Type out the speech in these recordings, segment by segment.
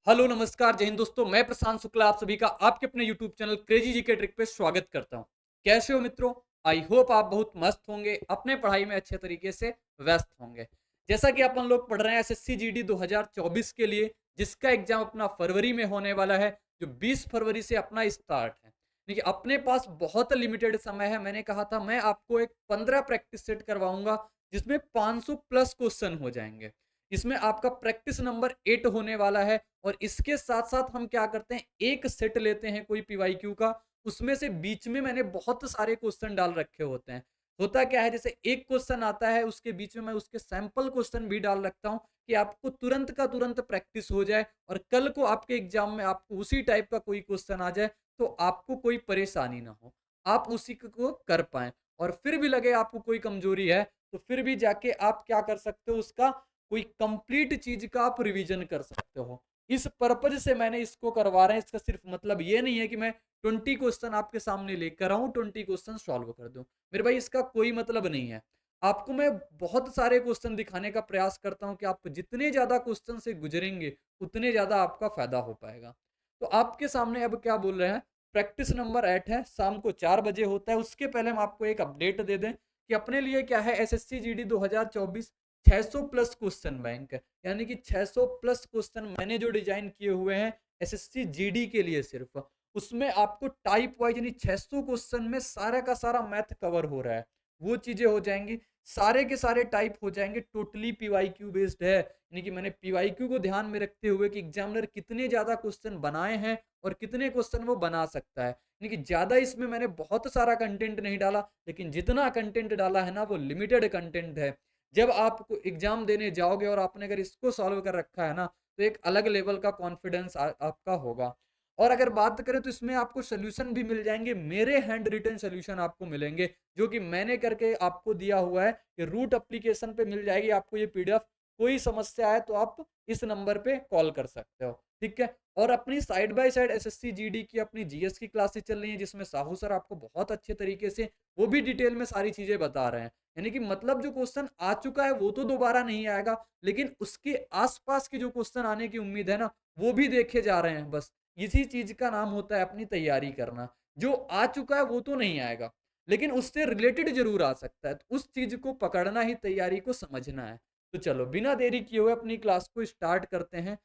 Hello नमस्कार जय हिंद दोस्तों, मैं प्रशांत शुक्ला आप सभी का आपके अपने YouTube channel crazy GK trick पे स्वागत करता हूं। कैसे हो मित्रों? आई होप आप बहुत मस्त होंगे, अपने पढ़ाई में अच्छे तरीके से व्यस्त होंगे। जैसा कि अपन लोग पढ़ रहे हैं एसएससी जीडी 2024 के लिए, जिसका एग्जाम अपना फरवरी में होने वाला है, जो 20 फरवरी से अपना स्टार्ट है। देखिए अपने पास बहुत लिमिटेड समय है। मैंने कहा था मैं आपको एक 15 प्रैक्टिस सेट करवाऊंगा जिसमें 500 प्लस क्वेश्चन हो जाएंगे। इसमें आपका प्रैक्टिस नंबर 8 होने वाला है। और इसके साथ साथ हम क्या करते हैं, एक सेट लेते हैं कोई पीवाईक्यू का, उसमें से बीच में मैंने बहुत सारे क्वेश्चन डाल रखे होते हैं। होता क्या है, जैसे एक क्वेश्चन आता है उसके बीच में मैं उसके सैंपल क्वेश्चन भी डाल रखता हूं कि आपको तुरंत का तुरंत प्रैक्टिस हो जाए और कल को आपके एग्जाम में आपको उसी टाइप का कोई क्वेश्चन आ जाए तो आपको कोई परेशानी ना हो, आप उसी को कर पाए। और फिर भी लगे आपको कोई कमजोरी है तो फिर भी जाके आप क्या कर सकते हो, उसका कोई कंप्लीट चीज का आप रिवीजन कर सकते हो। इस पर्पज से मैंने इसको करवा रहे हैं। इसका सिर्फ मतलब ये नहीं है कि मैं 20 क्वेश्चन आपके सामने लेकर आऊं, 20 क्वेश्चन सॉल्व कर दूं। मेरे भाई इसका कोई मतलब नहीं है। आपको मैं बहुत सारे क्वेश्चन दिखाने का प्रयास करता हूं कि आप जितने ज्यादा क्वेश्चन से गुजरेंगे उतने ज्यादा आपका फायदा हो पाएगा। तो आपके सामने अब क्या बोल रहे हैं, प्रैक्टिस नंबर 8 है, शाम को 4 बजे होता है। उसके पहले हम आपको एक अपडेट दे दें कि अपने लिए क्या है, SSC GD 2024 600 plus question bank है। यानी कि 600 प्लस क्वेश्चन मैंने जो डिजाइन किए हुए हैं एसएससी जीडी के लिए, सिर्फ उसमें आपको टाइप वाइज यानी 600 क्वेश्चन में सारा का सारा मैथ कवर हो रहा है। वो चीजें हो जाएंगी, सारे के सारे टाइप हो जाएंगे, टोटली पीवाईक्यू बेस्ड है। यानी कि मैंने पीवाईक्यू को ध्यान में रखते हुए कि एग्जामिनर कितने ज्यादा क्वेश्चन बनाए हैं और कितने क्वेश्चन वो बना सकता है। यानी कि ज्यादा इसमें मैंने बहुत सारा कंटेंट नहीं डाला, लेकिन जितना कंटेंट डाला है ना वो लिमिटेड कंटेंट है। जब आप एग्जाम देने जाओगे और आपने अगर इसको सॉल्व कर रखा है ना, तो एक अलग लेवल का कॉन्फिडेंस आपका होगा। और अगर बात करें तो इसमें आपको सोल्यूशन भी मिल जाएंगे, मेरे हैंड रिटन सोल्यूशन आपको मिलेंगे जो कि मैंने करके आपको दिया हुआ है। कि रूट एप्लीकेशन पे मिल जाएगी आपको ये पीडीएफ। कोई समस्या है तो आप इस नंबर पे कॉल कर सकते हो, ठीक है। और अपनी side by side SSC GD की अपनी जीएस की क्लासेस चल रही हैं, जिसमें साहू सर आपको बहुत अच्छे तरीके से वो भी डिटेल में सारी चीजें बता रहे हैं। यानी कि मतलब जो क्वेश्चन आ चुका है वो तो दोबारा नहीं आएगा, लेकिन उसके आसपास के जो क्वेश्चन आने की उम्मीद है ना, वो भी देखे जा रहे हैं। बस इसी चीज का नाम होता है अपनी तैयारी करना। जो आ चुका है वो तो नहीं आएगा, लेकिन उससे रिलेटेड जरूर आ सकता है, तो उस चीज को पकड़ना ही तैयारी को समझना है। तो चलो बिना देरी किए हुए अपनी क्लास को स्टार्ट करते हैं।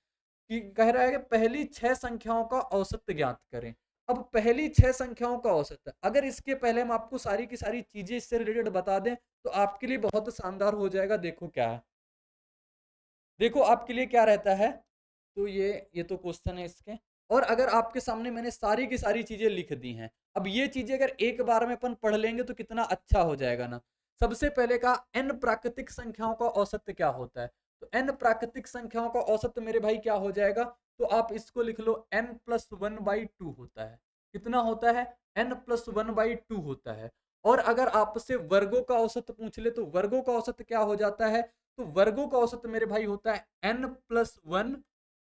कि कह रहा है कि पहली 6 संख्याओं का औसत ज्ञात करें। अब पहली 6 संख्याओं का औसत है, अगर इसके पहले हम आपको सारी की सारी चीजें इससे रिलेटेड बता दें तो आपके लिए बहुत शानदार हो जाएगा। देखो क्या है, देखो आपके लिए क्या रहता है। तो ये तो क्वेश्चन है इसके। और अगर आपके सामने मैंने सारी की सारी चीजें लिख दी हैं, अब ये चीजें अगर एक बार में अपन पढ़ लेंगे तो कितना अच्छा हो जाएगा ना। सबसे पहले का एन प्राकृतिक संख्याओं का औसत क्या होता है। तो एन प्राकृतिक संख्याओं का औसत मेरे भाई क्या हो जाएगा, तो आप इसको लिख लो n+1/2 होता है। कितना होता है, n+1/2 होता है। और अगर आपसे वर्गों का औसत पूछ ले तो वर्गों का औसत क्या हो जाता है, तो वर्गों का औसत मेरे भाई होता है n+1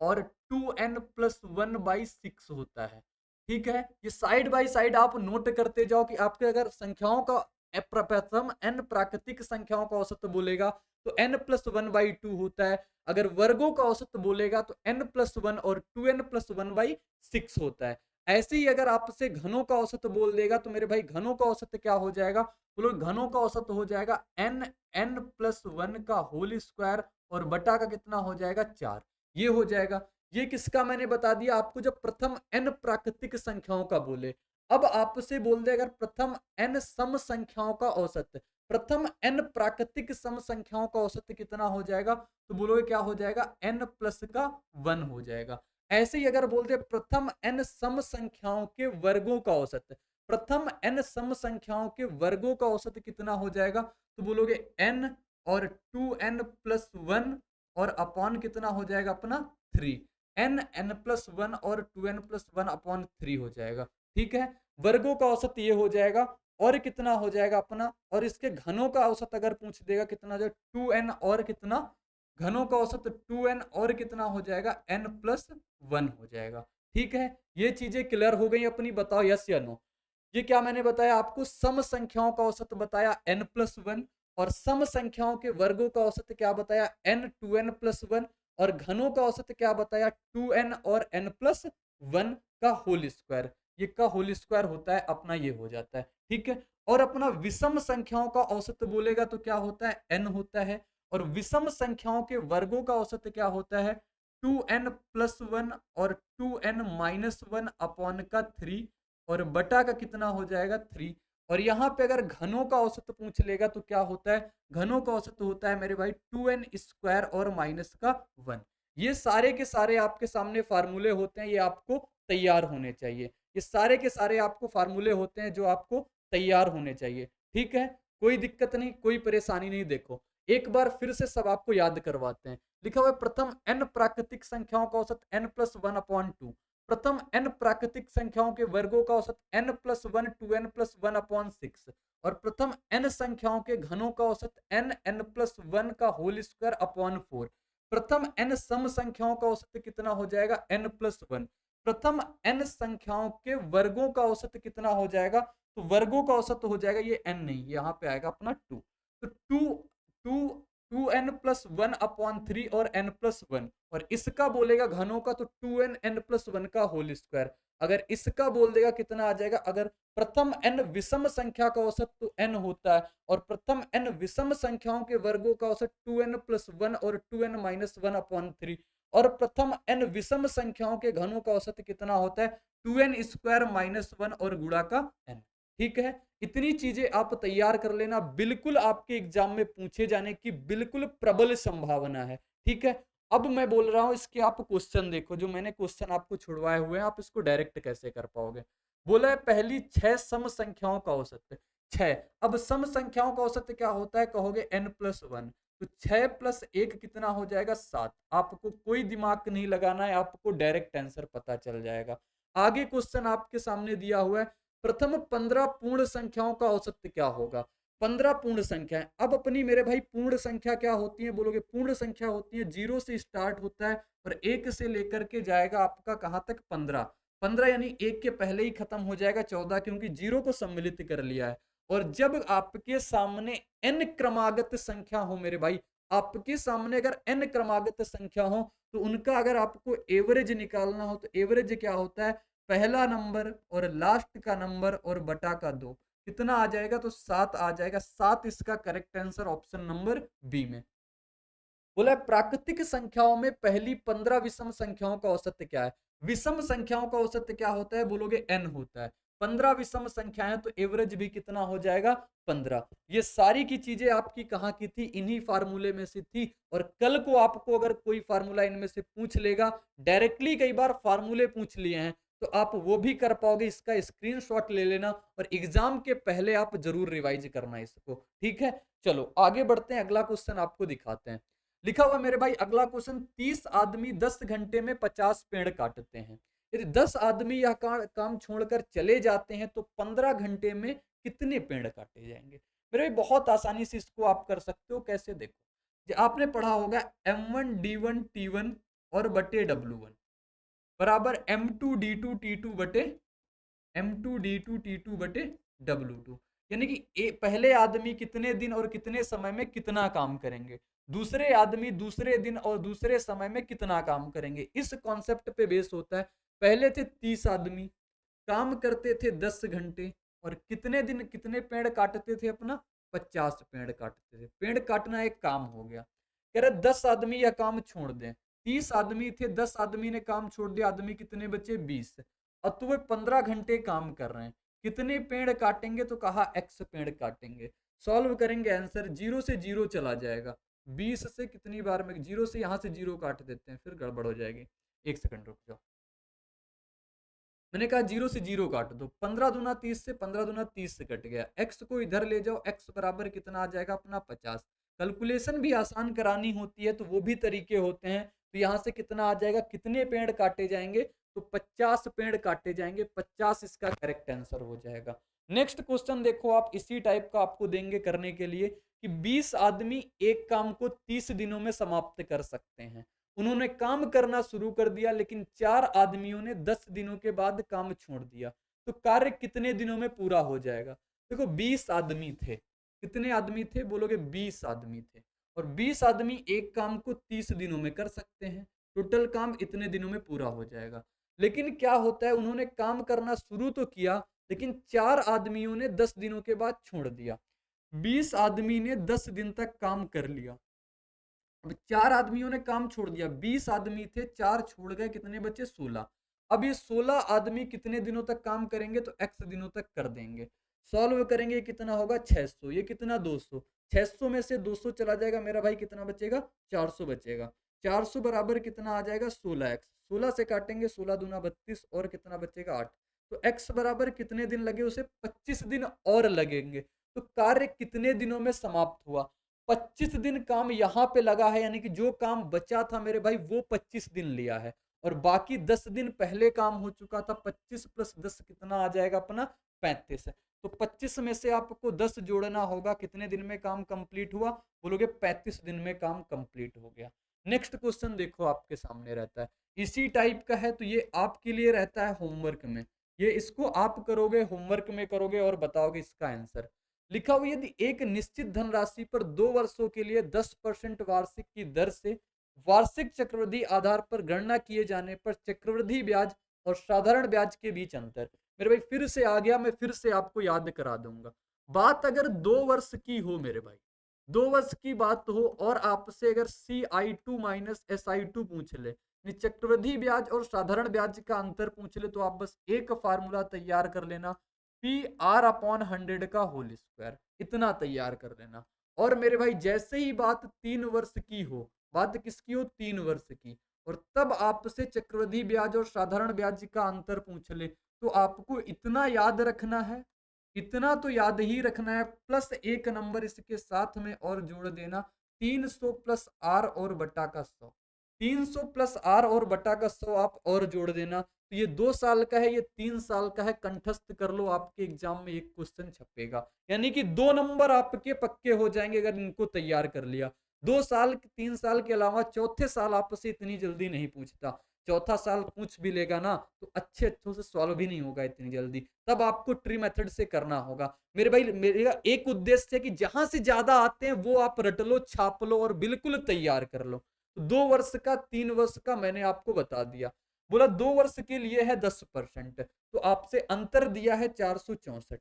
और 2n+1/6 होता है। ठीक है, ये साइड बाय साइड आप नोट करते जाओ कि आपके अगर संख्याओं का प्रथम n प्राकृतिक संख्याओं का औसत बोलेगा तो n+1/2 होता है। अगर वर्गों का औसत बोलेगा तो n+1 और 2n+1/6 होता है। ऐसे ही अगर आपसे घनों का औसत बोल देगा तो मेरे भाई घनों का औसत क्या हो जाएगा, बोलो घनों का औसत हो जाएगा n+1 का होल स्क्वायर और बटा का कितना हो जाएगा 4। ये हो जाएगा। ये किसका मैंने बता दिया आपको, जब प्रथम n प्राकृतिक संख्याओं का बोले। अब आपसे बोल दे अगर प्रथम n सम संख्याओं का औसत, प्रथम n प्राकृतिक सम संख्याओं का औसत कितना हो जाएगा, तो बोलोगे क्या हो जाएगा n+1 हो जाएगा। ऐसे ही अगर बोल दे प्रथम n सम संख्याओं के वर्गों का औसत, प्रथम n सम संख्याओं के वर्गों का औसत कितना हो जाएगा, तो बोलोगे n और 2n+1 और अपॉन कितना हो जाएगा अपना 3। n+1 और 2n+1/3 हो जाएगा। ठीक है, वर्गों का औसत ये हो जाएगा। और कितना हो जाएगा अपना, और इसके घनों का औसत अगर पूछ देगा कितना जो 2n और कितना, घनों का औसत 2n और कितना हो जाएगा n+1 हो जाएगा। ठीक है, ये चीजें क्लियर हो गई अपनी, बताओ यस या नो। ये क्या मैंने बताया आपको, सम संख्याओं का औसत बताया n+1 और सम संख्याओं के वर्गों का औसत क्या बताया n 2n+1 और घनों का औसत क्या बताया, 2n और n+1 का होल स्क्वायर, ये का होल स्क्वायर होता है अपना, ये हो जाता है, ठीक है। और अपना विषम संख्याओं का औसत बोलेगा तो क्या होता है, n होता है। और विषम संख्याओं के वर्गों का औसत क्या होता है, 2n+1 और 2n-1 अपॉन का 3 और बटा का कितना हो जाएगा 3। और यहाँ पे अगर घनों का औसत पूछ लेगा तो क्या होता है, घनों का औसत होता है मेरे भाई 2n² और माइनस का 1। ये सारे के सारे आपके सामने फार्मूले होते हैं, ये आपको तैयार होने चाहिए, ये सारे के सारे आपको फार्मूले होते हैं जो आपको तैयार होने चाहिए, ठीक है। कोई दिक्कत नहीं, कोई परेशानी नहीं। देखो एक बार फिर से सब आपको याद करवाते हैं। लिखा हुआ है प्रथम n प्राकृतिक संख्याओं का औसत n+1/2, प्रथम n प्राकृतिक संख्याओं के वर्गों का औसत n+1 2n+1/6 और प्रथम n संख्याओं के घनों का औसत n+1 का होल स्क्वायर अपॉन 4। प्रथम n सम संख्याओं का औसत कितना हो जाएगा n+1। प्रथम n संख्याओं के वर्गों का औसत कितना हो जाएगा, तो वर्गों का औसत हो जाएगा, ये n नहीं, यहाँ पे आएगा अपना 2। तो 2n+1/3 और n+1, और इसका बोलेगा घनों का तो 2n+1 का होल स्क्वायर। अगर इसका बोल देगा कितना आ जाएगा, अगर प्रथम n विषम संख्या का औसत तो n होता है और प्रथम n विषम संख्याओं के वर्गों का औसत 2n+1 और 2n-1/3 और प्रथम n विषम संख्याओं के घनों का औसत कितना होता है 2n² - 1 और गुणा का n, ठीक है। इतनी चीजें आप तैयार कर लेना, बिल्कुल आपके एग्जाम में पूछे जाने की बिल्कुल प्रबल संभावना है, ठीक है। अब मैं बोल रहा हूं इसके आप क्वेश्चन देखो, जो मैंने क्वेश्चन आपको छुड़वाए हुए हैं, आप इसको डायरेक्ट कैसे कर पाओगे। बोला है पहली 6 सम संख्याओं का औसत 6। अब सम संख्याओं का औसत क्या होता है, कहोगे n+1, तो 6 + 1 कितना हो जाएगा 7। आपको कोई दिमाग नहीं लगाना है, आपको डायरेक्ट आंसर पता चल जाएगा। आगे क्वेश्चन आपके सामने दिया हुआ है, प्रथम 15 पूर्ण संख्याओं का औसत क्या होगा। 15 पूर्ण संख्याएं, अब अपनी मेरे भाई पूर्ण संख्या क्या होती है, बोलोगे पूर्ण संख्या होती है 0 से स्टार्ट होता है और 1 से लेकर के जाएगा आपका कहां तक 15। 15 यानी 1 के पहले ही खत्म हो जाएगा 14, क्योंकि 0 को सम्मिलित कर लिया है। और जब आपके सामने n क्रमागत संख्या हो मेरे भाई, आपके सामने अगर n क्रमागत संख्या हो तो उनका अगर आपको एवरेज निकालना हो तो एवरेज क्या होता है, पहला नंबर और लास्ट का नंबर और बटा का 2, कितना आ जाएगा, तो 7 आ जाएगा। 7 इसका correct answer option number B में। बोला प्राकृतिक संख्याओं में पहली 15 विषम संख्याओं का औसत क्या है। विषम संख्याओं का औसत क्या होता है, बोलोगे n होता है। 15 विषम संख्याएं तो एवरेज भी कितना हो जाएगा 15। ये सारी की चीजें आपकी कहां की थी, इन्हीं फार्मूले में से थी। और कल को आपको अगर कोई फार्मूला इनमें से पूछ लेगा, डायरेक्टली कई बार फार्मूले पूछ लिए हैं, तो आप वो भी कर पाओगे। इसका स्क्रीनशॉट ले लेना और एग्जाम के पहले आप जरूर रिवाइज करना इसको, ठीक है। चलो आगे बढ़ते हैं, अगला क्वेश्चन आपको दिखाते हैं। लिखा हुआ मेरे भाई अगला क्वेश्चन, 30 आदमी 10 घंटे में 50 पेड़ काटते हैं। यदि 10 आदमी यह काम छोड़कर चले जाते हैं तो 15 घंटे में कितने पेड़ काटे जाएंगे। मेरे भाई बहुत आसानी से इसको आप कर सकते हो, कैसे देखो, आपने पढ़ा होगा M1D1T1 और बटे W1 बराबर M2D2T2 बटे M2D2T2 बटे W2। यानी कि पहले आदमी कितने दिन और कितने समय में कितना काम करेंगे, दूसरे आदमी दूसरे दिन और दूसरे समय में कितना काम करेंगे। इस कॉन्सेप्ट पे बेस होता है। पहले थे 30 आदमी, काम करते थे 10 घंटे और कितने दिन कितने पेड़ काटते थे, अपना 50 पेड़ काटते थे। पेड़ काटना एक काम हो गया। कह रहे 10 आदमी यह काम छोड़ दें, 30 आदमी थे, 10 आदमी ने काम छोड़ दिया, आदमी कितने बचे 20। अब तो वे 15 घंटे काम कर रहे हैं, कितने पेड़ काटेंगे, तो कहा x पेड़ काटेंगे। सॉल्व करेंगे, आंसर 0 से 0 चला जाएगा। 20 से कितनी बार में 0 से यहां से 0 काट देते हैं, फिर गड़बड़ हो जाएगी। 1 सेकंड रुक जाओ, मैंने कहा 0 से 0 काट दो। 15 दूना 30 से 15 दूना 30 से कट गया। x को इधर ले जाओ, x बराबर कितना आ जाएगा अपना 50। कैलकुलेशन भी आसान करानी होती है तो वो भी तरीके होते हैं। तो यहां से कितना आ जाएगा, कितने पेड़ काटे जाएंगे, तो 50 पेड़ काटे जाएंगे। 50 इसका करेक्ट आंसर हो जाएगा। नेक्स्ट क्वेश्चन देखो आप, इसी टाइप का आपको देंगे करने के लिए कि 20 आदमी एक काम को 30 दिनों में समाप्त कर सकते हैं। उन्होंने काम करना शुरू कर दिया, लेकिन 4 आदमियों ने 10 दिनों के बाद काम छोड़ दिया, तो कार्य कितने दिनों में पूरा हो जाएगा। देखो 20 आदमी थे, कितने आदमी थे, बोलोगे 20 आदमी थे और 20 आदमी एक काम को 30 दिनों में कर सकते हैं। टोटल काम इतने दिनों में पूरा हो जाएगा। लेकिन क्या होता है, उन्होंने काम करना शुरू तो किया, लेकिन 4 आदमियों ने 10 दिनों के बाद छोड़ दिया। 20 आदमी ने 10 दिन तक काम कर लिया। अब 4 आदमियों ने काम छोड़ दिया, 20 आदमी थे, 4 छोड़ गए, कितने बचे? 16। अब ये 16 आदमी कितने दिनों तक काम करेंगे? तो x दिनों तक कर देंगे। सॉल्व करेंगे, कितना होगा? 600। ये कितना? 200। 600 में से 200 चला जाएगा मेरा भाई, कितना बचेगा? 400 बचेगा। 400 बराबर कितना आ जाएगा? 16x। 16 से काटेंगे, 16 दूना 32, और कितना बचेगा? 8। तो x बराबर कितने दिन लगे उसे? 25 दिन और लगेंगे। तो कार्य कितने दिनों में समाप्त हुआ? 25 दिन काम यहां पे लगा है, यानी कि जो काम बचा था मेरे भाई वो 25 दिन लिया है, और बाकी 10 दिन पहले काम हो चुका था। 25 प्लस 10 कितना आ जाएगा अपना? 35 है। तो 25 में से आपको 10 जोड़ना होगा। कितने दिन में काम कंप्लीट हुआ? बोलोगे 35 दिन में काम कंप्लीट हो गया। नेक्स्ट क्वेश्चन देखो आपके सामने रहता है, इसी टाइप का है, तो ये आपके लिए रहता है होमवर्क में। ये इसको आप करोगे, होमवर्क में करोगे और बताओगे इसका आंसर। लिखा हुआ, यदि एक निश्चित धनराशि पर 2 वर्षों के लिए 10% वार्षिक की दर से वार्षिक चक्रवृद्धि आधार पर गणना किए जाने पर चक्रवृद्धि ब्याज और साधारण ब्याज के बीच अंतर। मेरे भाई फिर से आ गया, मैं फिर से आपको याद करा दूंगा। बात अगर 2 वर्ष की हो मेरे भाई, 2 वर्ष की बात हो, और आपसे अगर CI2 माइनस SI2 पूछ ले, चक्रवृद्धि ब्याज और साधारण ब्याज का अंतर पूछ ले, तो आप बस एक फार्मूला तैयार कर लेना, PR/100 का होल स्क्वायर, इतना तैयार कर लेना। और मेरे भाई जैसे ही बात 3 वर्ष की हो, बात किसकी हो? 3 वर्ष की, और तब आपसे चक्रवृद्धि ब्याज और साधारण ब्याज का अंतर पूछ ले, तो आपको इतना याद रखना है, इतना तो याद ही रखना है, प्लस एक नंबर इसके साथ में और जोड़ देना, 300 प्लस आर और बटा का 100। 300 प्लस आर और बटा का 100 आप और जोड़ देना। तो ये 2 साल का है, ये 3 साल का है। कंठस्थ कर लो, आपके एग्जाम में एक क्वेश्चन छपेगा, यानी कि 2 नंबर आपके पक्के हो जाएंगे अगर इनको तैयार कर लिया। 2 साल 3 साल के अलावा चौथे साल आपसे इतनी जल्दी नहीं पूछता। चौथा साल पूछ भी लेगा ना, तो अच्छे अच्छों से सॉल्व भी नहीं होगा इतनी जल्दी, तब आपको ट्री मेथड से करना होगा। मेरे भाई मेरा एक उद्देश्य है कि जहां से ज्यादा आते हैं वो आप रट लो, छाप लो और बिल्कुल तैयार कर लो। 2 वर्ष का, 3 वर्ष का मैंने आपको बता दिया। बोला 2 वर्ष के लिए है 10%, तो आपसे अंतर दिया है 464।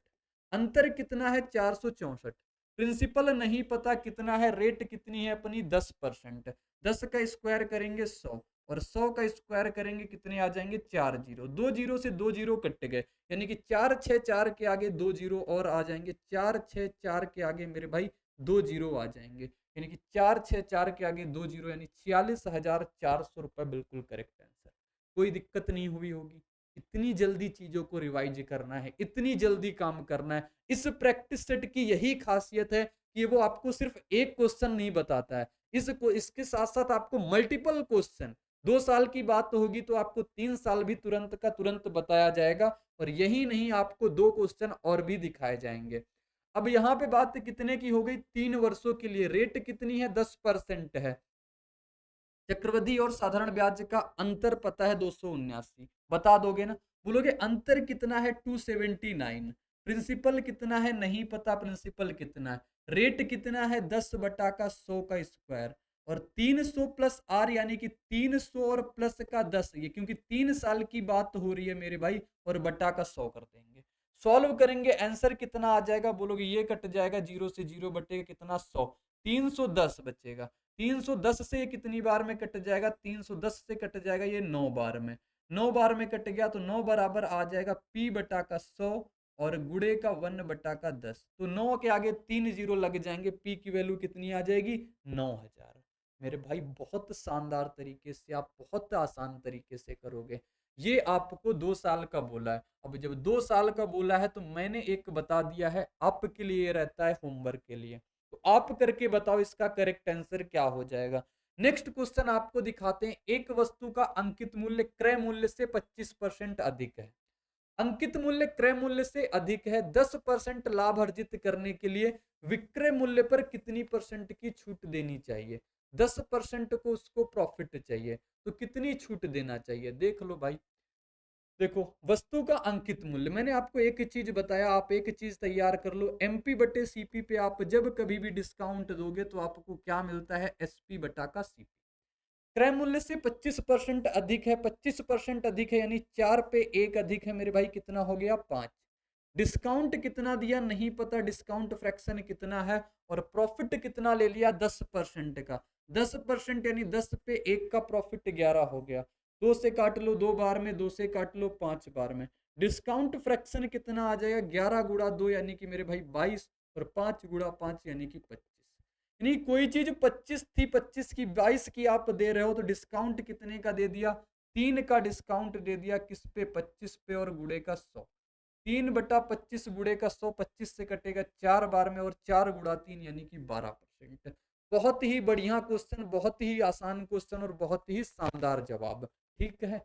अंतर कितना है? 464। प्रिंसिपल नहीं पता कितना है, रेट कितनी है अपनी? 10%। 10 का स्क्वायर करेंगे 100, और 100 का स्क्वायर करेंगे, कितने आ जाएंगे? 4 जीरो। 2 जीरो से 2 जीरो कट गए, यानी कि 4 6 4 के आगे 2 जीरो और आ जाएंगे। 4 6 4 के आगे मेरे भाई 2 जीरो आ जाएंगे, यानी कि 4 6 4 के आगे 2 जीरो, यानी 46,400 रुपए बिल्कुल करेक्ट आंसर। कोई दिक्कत नहीं हुई होगी। इतनी जल्दी चीजों को रिवाइज करना है, इतनी जल्दी काम करना है। इस प्रैक्टिस सेट की यही खासियत है कि वो आपको सिर्फ एक क्वेश्चन नहीं बताता है, इसके साथ साथ आपको मल्टीपल क्वेश्चन, 2 साल की बात होगी तो आपको 3 साल भी तुरंत का तुरंत बताया जाएगा, और यही नहीं आपको 2 क्वेश्चन और भी दिखाए जाएंगे। अब यहाँ पे बात कितने की हो गई? 3 वर्षों के लिए रेट कितनी है? 10% है। चक्रवृद्धि और साधारण ब्याज का अंतर पता है 279, बता दोगे ना? बोलोगे अंतर कितना है? 279। प्रिंसिपल कितना है? नहीं पता प्रिंसिपल कितना है। रेट कितना है? 10/100 का स्क्वायर, और 300 प्लस आर, यानी कि 300 और प्लस का 10, ये क्योंकि 3 साल की बात हो रही है मेरे भाई, और बटा का 100 कर देंगे। सॉल्व करेंगे, आंसर कितना आ जाएगा? बोलोगे ये कट जाएगा, जीरो से जीरो बटेगा कितना? 100। 310 बचेगा। 310 से कितनी बार में कट जाएगा? 310 से कट जाएगा ये 9 बार में। 9 बार में कट गया, तो 9 बराबर आ जाएगा P बटा का 100 और गुड़े का 1 बटा का 10। तो 9 के आगे 3 जीरो लग जाएंगे, P की वैल्यू कितनी आ जाएगी? 9000। मेरे भाई बहुत शानदार तरीके से, आप बहुत आसान तरीके से करोगे। ये आपको 2 साल का बोला है। अब जब 2 साल का बोला है, तो मैंने एक बता दिया है, आपके लिए रहता है होमवर्क के लिए। तो आप करके बताओ इसका करेक्ट आंसर क्या हो जाएगा। नेक्स्ट क्वेश्चन आपको दिखाते हैं। एक वस्तु का अंकित मूल्य क्रय मूल्य से 25% अधिक है। अंकित मूल्य क्रय मूल्य से अधिक है। 10% लाभ अर्जित करने के लिए विक्रय मूल्य पर कितनी परसेंट की छूट देनी चाहिए? 10% को उसको प्रॉफिट चाहिए, तो कितनी छूट देना चाहिए? देख लो भाई, देखो, वस्तु का अंकित मूल्य, मैंने आपको एक चीज बताया, आप एक चीज तैयार कर लो, एमपी बटे सीपी पे आप जब कभी भी डिस्काउंट दोगे तो आपको क्या मिलता है, एसपी बटा का सीपी। क्रय मूल्य से 25% अधिक है, 25% अधिक है यानी 4 पे 1 अधिक है मेरे भाई, कितना हो गया, 5। डिस्काउंट कितना दिया नहीं पता, डिस्काउंट फ्रैक्शन कितना है, और प्रॉफिट कितना ले लिया, 10% का। 10% यानी 10 पे 1 का प्रॉफिट 11 हो गया। 2 से काट लो 2 बार में, 2 से काट लो 5 बार में। डिस्काउंट फ्रैक्शन कितना आ जाएगा, 11 गुणा 2 यानी कि मेरे भाई 22, और 5 गुणा 5 यानी कि 25। यानी कोई चीज 25 थी, 25 की 22 की आप दे रहे हो, तो डिस्काउंट कितने का दे दिया, 3 का डिस्काउंट दे दिया, किस पे, 25 पे, और गुड़े का 100। 3/25 गुड़े का 100, 25 से कटेगा 4 बार में, और 4 गुणा 3 यानी कि 12%। बहुत ही बढ़िया क्वेश्चन, बहुत ही आसान क्वेश्चन, और बहुत ही शानदार जवाब। ठीक है,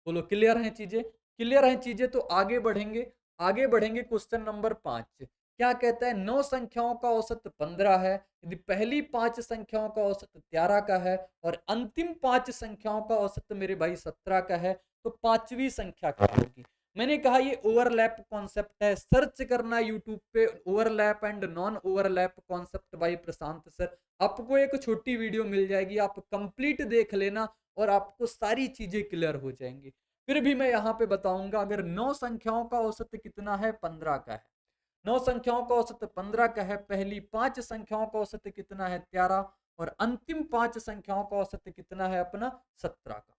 बोलो क्लियर है चीजें, क्लियर है चीजें, तो आगे बढ़ेंगे। आगे बढ़ेंगे, क्वेश्चन नंबर 5 क्या कहता है, 9 संख्याओं का औसत 15 है, यदि पहली 5 संख्याओं का औसत 13 का है, और अंतिम 5 संख्याओं का औसत मेरे भाई 17 का है, तो पांचवी संख्या क्या होगी। मैंने कहा ये ओवरलैप कॉन्सेप्ट है, सर्च करना यूट्यूब पे, overlap and non overlap concept bye Prashant sir. आपको एक छोटी वीडियो मिल जाएगी, आप कंप्लीट देख लेना, और आपको सारी चीजें क्लियर हो जाएंगी। फिर भी मैं यहाँ पे बताऊंगा, अगर 9 संख्याओं का औसत कितना है, 15 का है। 9 संख्याओं का औसत 15 का है, पहली 5 संख्याओं का औसत कितना है, 13, और अंतिम 5 संख्याओं का औसत कितना है अपना, 17 का।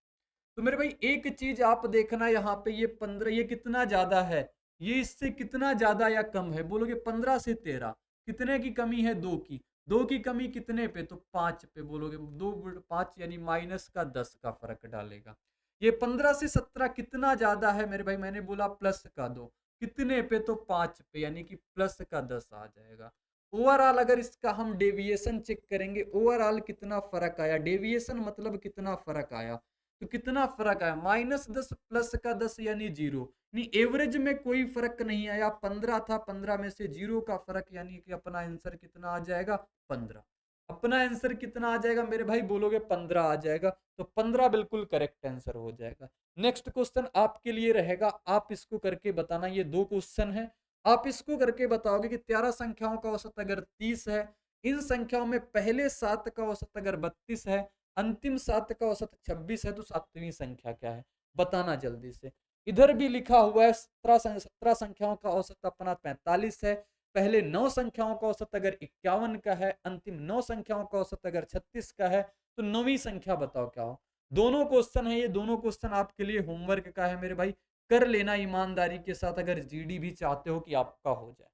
तो मेरे भाई एक चीज आप देखना यहाँ पे, ये 15 ये कितना ज्यादा है, ये इससे कितना ज्यादा या कम है, बोलोगे 15 से 13 कितने की कमी है, 2 की। 2 की कमी कितने पे, तो 5 पे, बोलोगे 2 5 यानी माइनस का 10 का फर्क डालेगा। ये 15 से 17 कितना ज्यादा है मेरे भाई, मैंने बोला प्लस का 2, कितने पे, तो 5 पे, यानी कि प्लस का 10 आ जाएगा। ओवरऑल अगर इसका हम डेविएशन चेक करेंगे, ओवरऑल कितना फर्क आया, डेविएशन मतलब कितना फर्क आया, तो कितना फर्क आया, -10 प्लस का 10 यानी 0। नहीं, एवरेज में कोई फर्क नहीं आया, 15 था, 15 में से 0 का फर्क, यानी कि अपना आंसर कितना आ जाएगा, 15। अपना आंसर कितना आ जाएगा मेरे भाई, बोलोगे 15 आ जाएगा, तो 15 बिल्कुल करेक्ट आंसर हो जाएगा। नेक्स्ट क्वेश्चन आपके लिए रहेगा, आप इसको करके बताना, ये 2 क्वेश्चन है, आप इसको करके बताओगे कि 13 संख्याओं का औसत अगर 30 है, इन संख्याओं में पहले 7 का औसत अगर 32 है, अंतिम 7 का औसत 26 है, तो 7वीं संख्या क्या है, बताना जल्दी से। इधर भी लिखा हुआ है 17 संख्याओं का औसत अपना 45 है, पहले 9 संख्याओं का औसत अगर 51 का है, अंतिम 9 संख्याओं का औसत अगर 36 का है, तो 9वीं संख्या बताओ क्या हो। दोनों क्वेश्चन है, ये दोनों क्वेश्चन आपके लिए होमवर्क का है मेरे भाई, कर लेना ईमानदारी के साथ, अगर जीडी भी चाहते हो कि आपका हो जाए।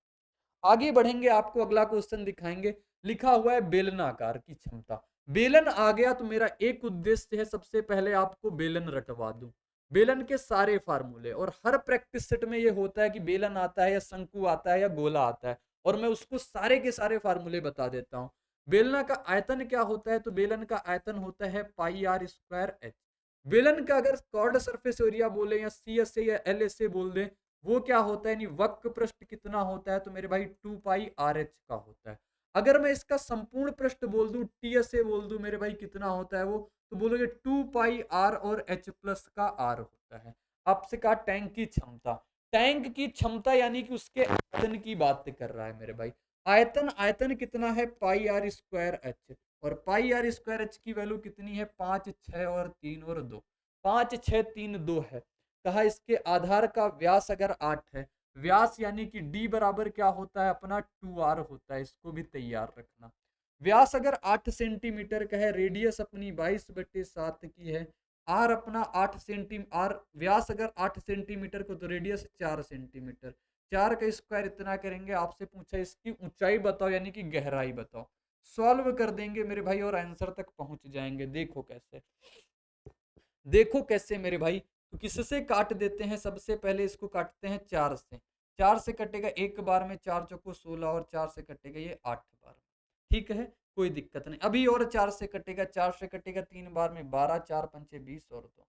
आगे बढ़ेंगे, आपको अगला क्वेश्चन दिखाएंगे, लिखा हुआ है बेलनाकार की क्षमता। बेलन आ गया तो मेरा एक उद्देश्य है, सबसे पहले आपको बेलन रटवा दूं, बेलन के सारे फार्मूले, और हर प्रैक्टिस सेट में ये होता है कि बेलन आता है या शंकु आता है या गोला आता है, और मैं उसको सारे के सारे फार्मूले बता देता हूं। बेलना का आयतन क्या होता है, तो बेलन का आयतन होता है पाई आर स्क्वायर एच। बेलन का अगर कॉर्ड सरफेस एरिया बोले, या सी एस ए या एल एस ए बोल दें, वो क्या होता है, यानी वक्र पृष्ठ कितना होता है, तो मेरे भाई 2 पाई आर एच का होता है। अगर मैं इसका संपूर्ण पृष्ठ बोल दूं, टी एस ए बोल दूं, मेरे भाई कितना होता है वो, तो बोलोगे 2 पाई आर और एच प्लस का आर होता है। आपसे कहा टैंक की क्षमता, टैंक की क्षमता यानी कि उसके आयतन की बात कर रहा है मेरे भाई। आयतन, आयतन कितना है, पाई आर स्क्वायर एच, और पाई आर स्क्वायर एच की वैल्यू कितनी है, 5 6 और 3 और 2, 5 6 3 2 है। कहा इसके आधार का व्यास अगर 8 है, व्यास यानी कि d बराबर क्या होता है अपना 2r होता है, इसको भी तैयार रखना। व्यास अगर 8 सेंटीमीटर का है, रेडियस अपनी 22/7 की है, आर अपना 8 सेंटीमीटर, आर व्यास अगर 8 सेंटीमीटर को, तो रेडियस 4 सेंटीमीटर, 4 का स्क्वायर इतना करेंगे। आपसे पूछा इसकी ऊंचाई बताओ यानी कि गहराई बताओ, सॉल्व कर देंगे मेरे भाई और आंसर तक पहुंच जाएंगे। देखो कैसे, देखो कैसे मेरे भाई, तो किससे काट देते हैं, सबसे पहले इसको काटते हैं 4 से, 4 से कटेगा एक बार में, 4 चौको 16, और 4 से कटेगा ये 8 बार। ठीक है, कोई दिक्कत नहीं। अभी और 4 से कटेगा, 4 से कटेगा 3 बार में 12, 4 पंचे 20 और 2।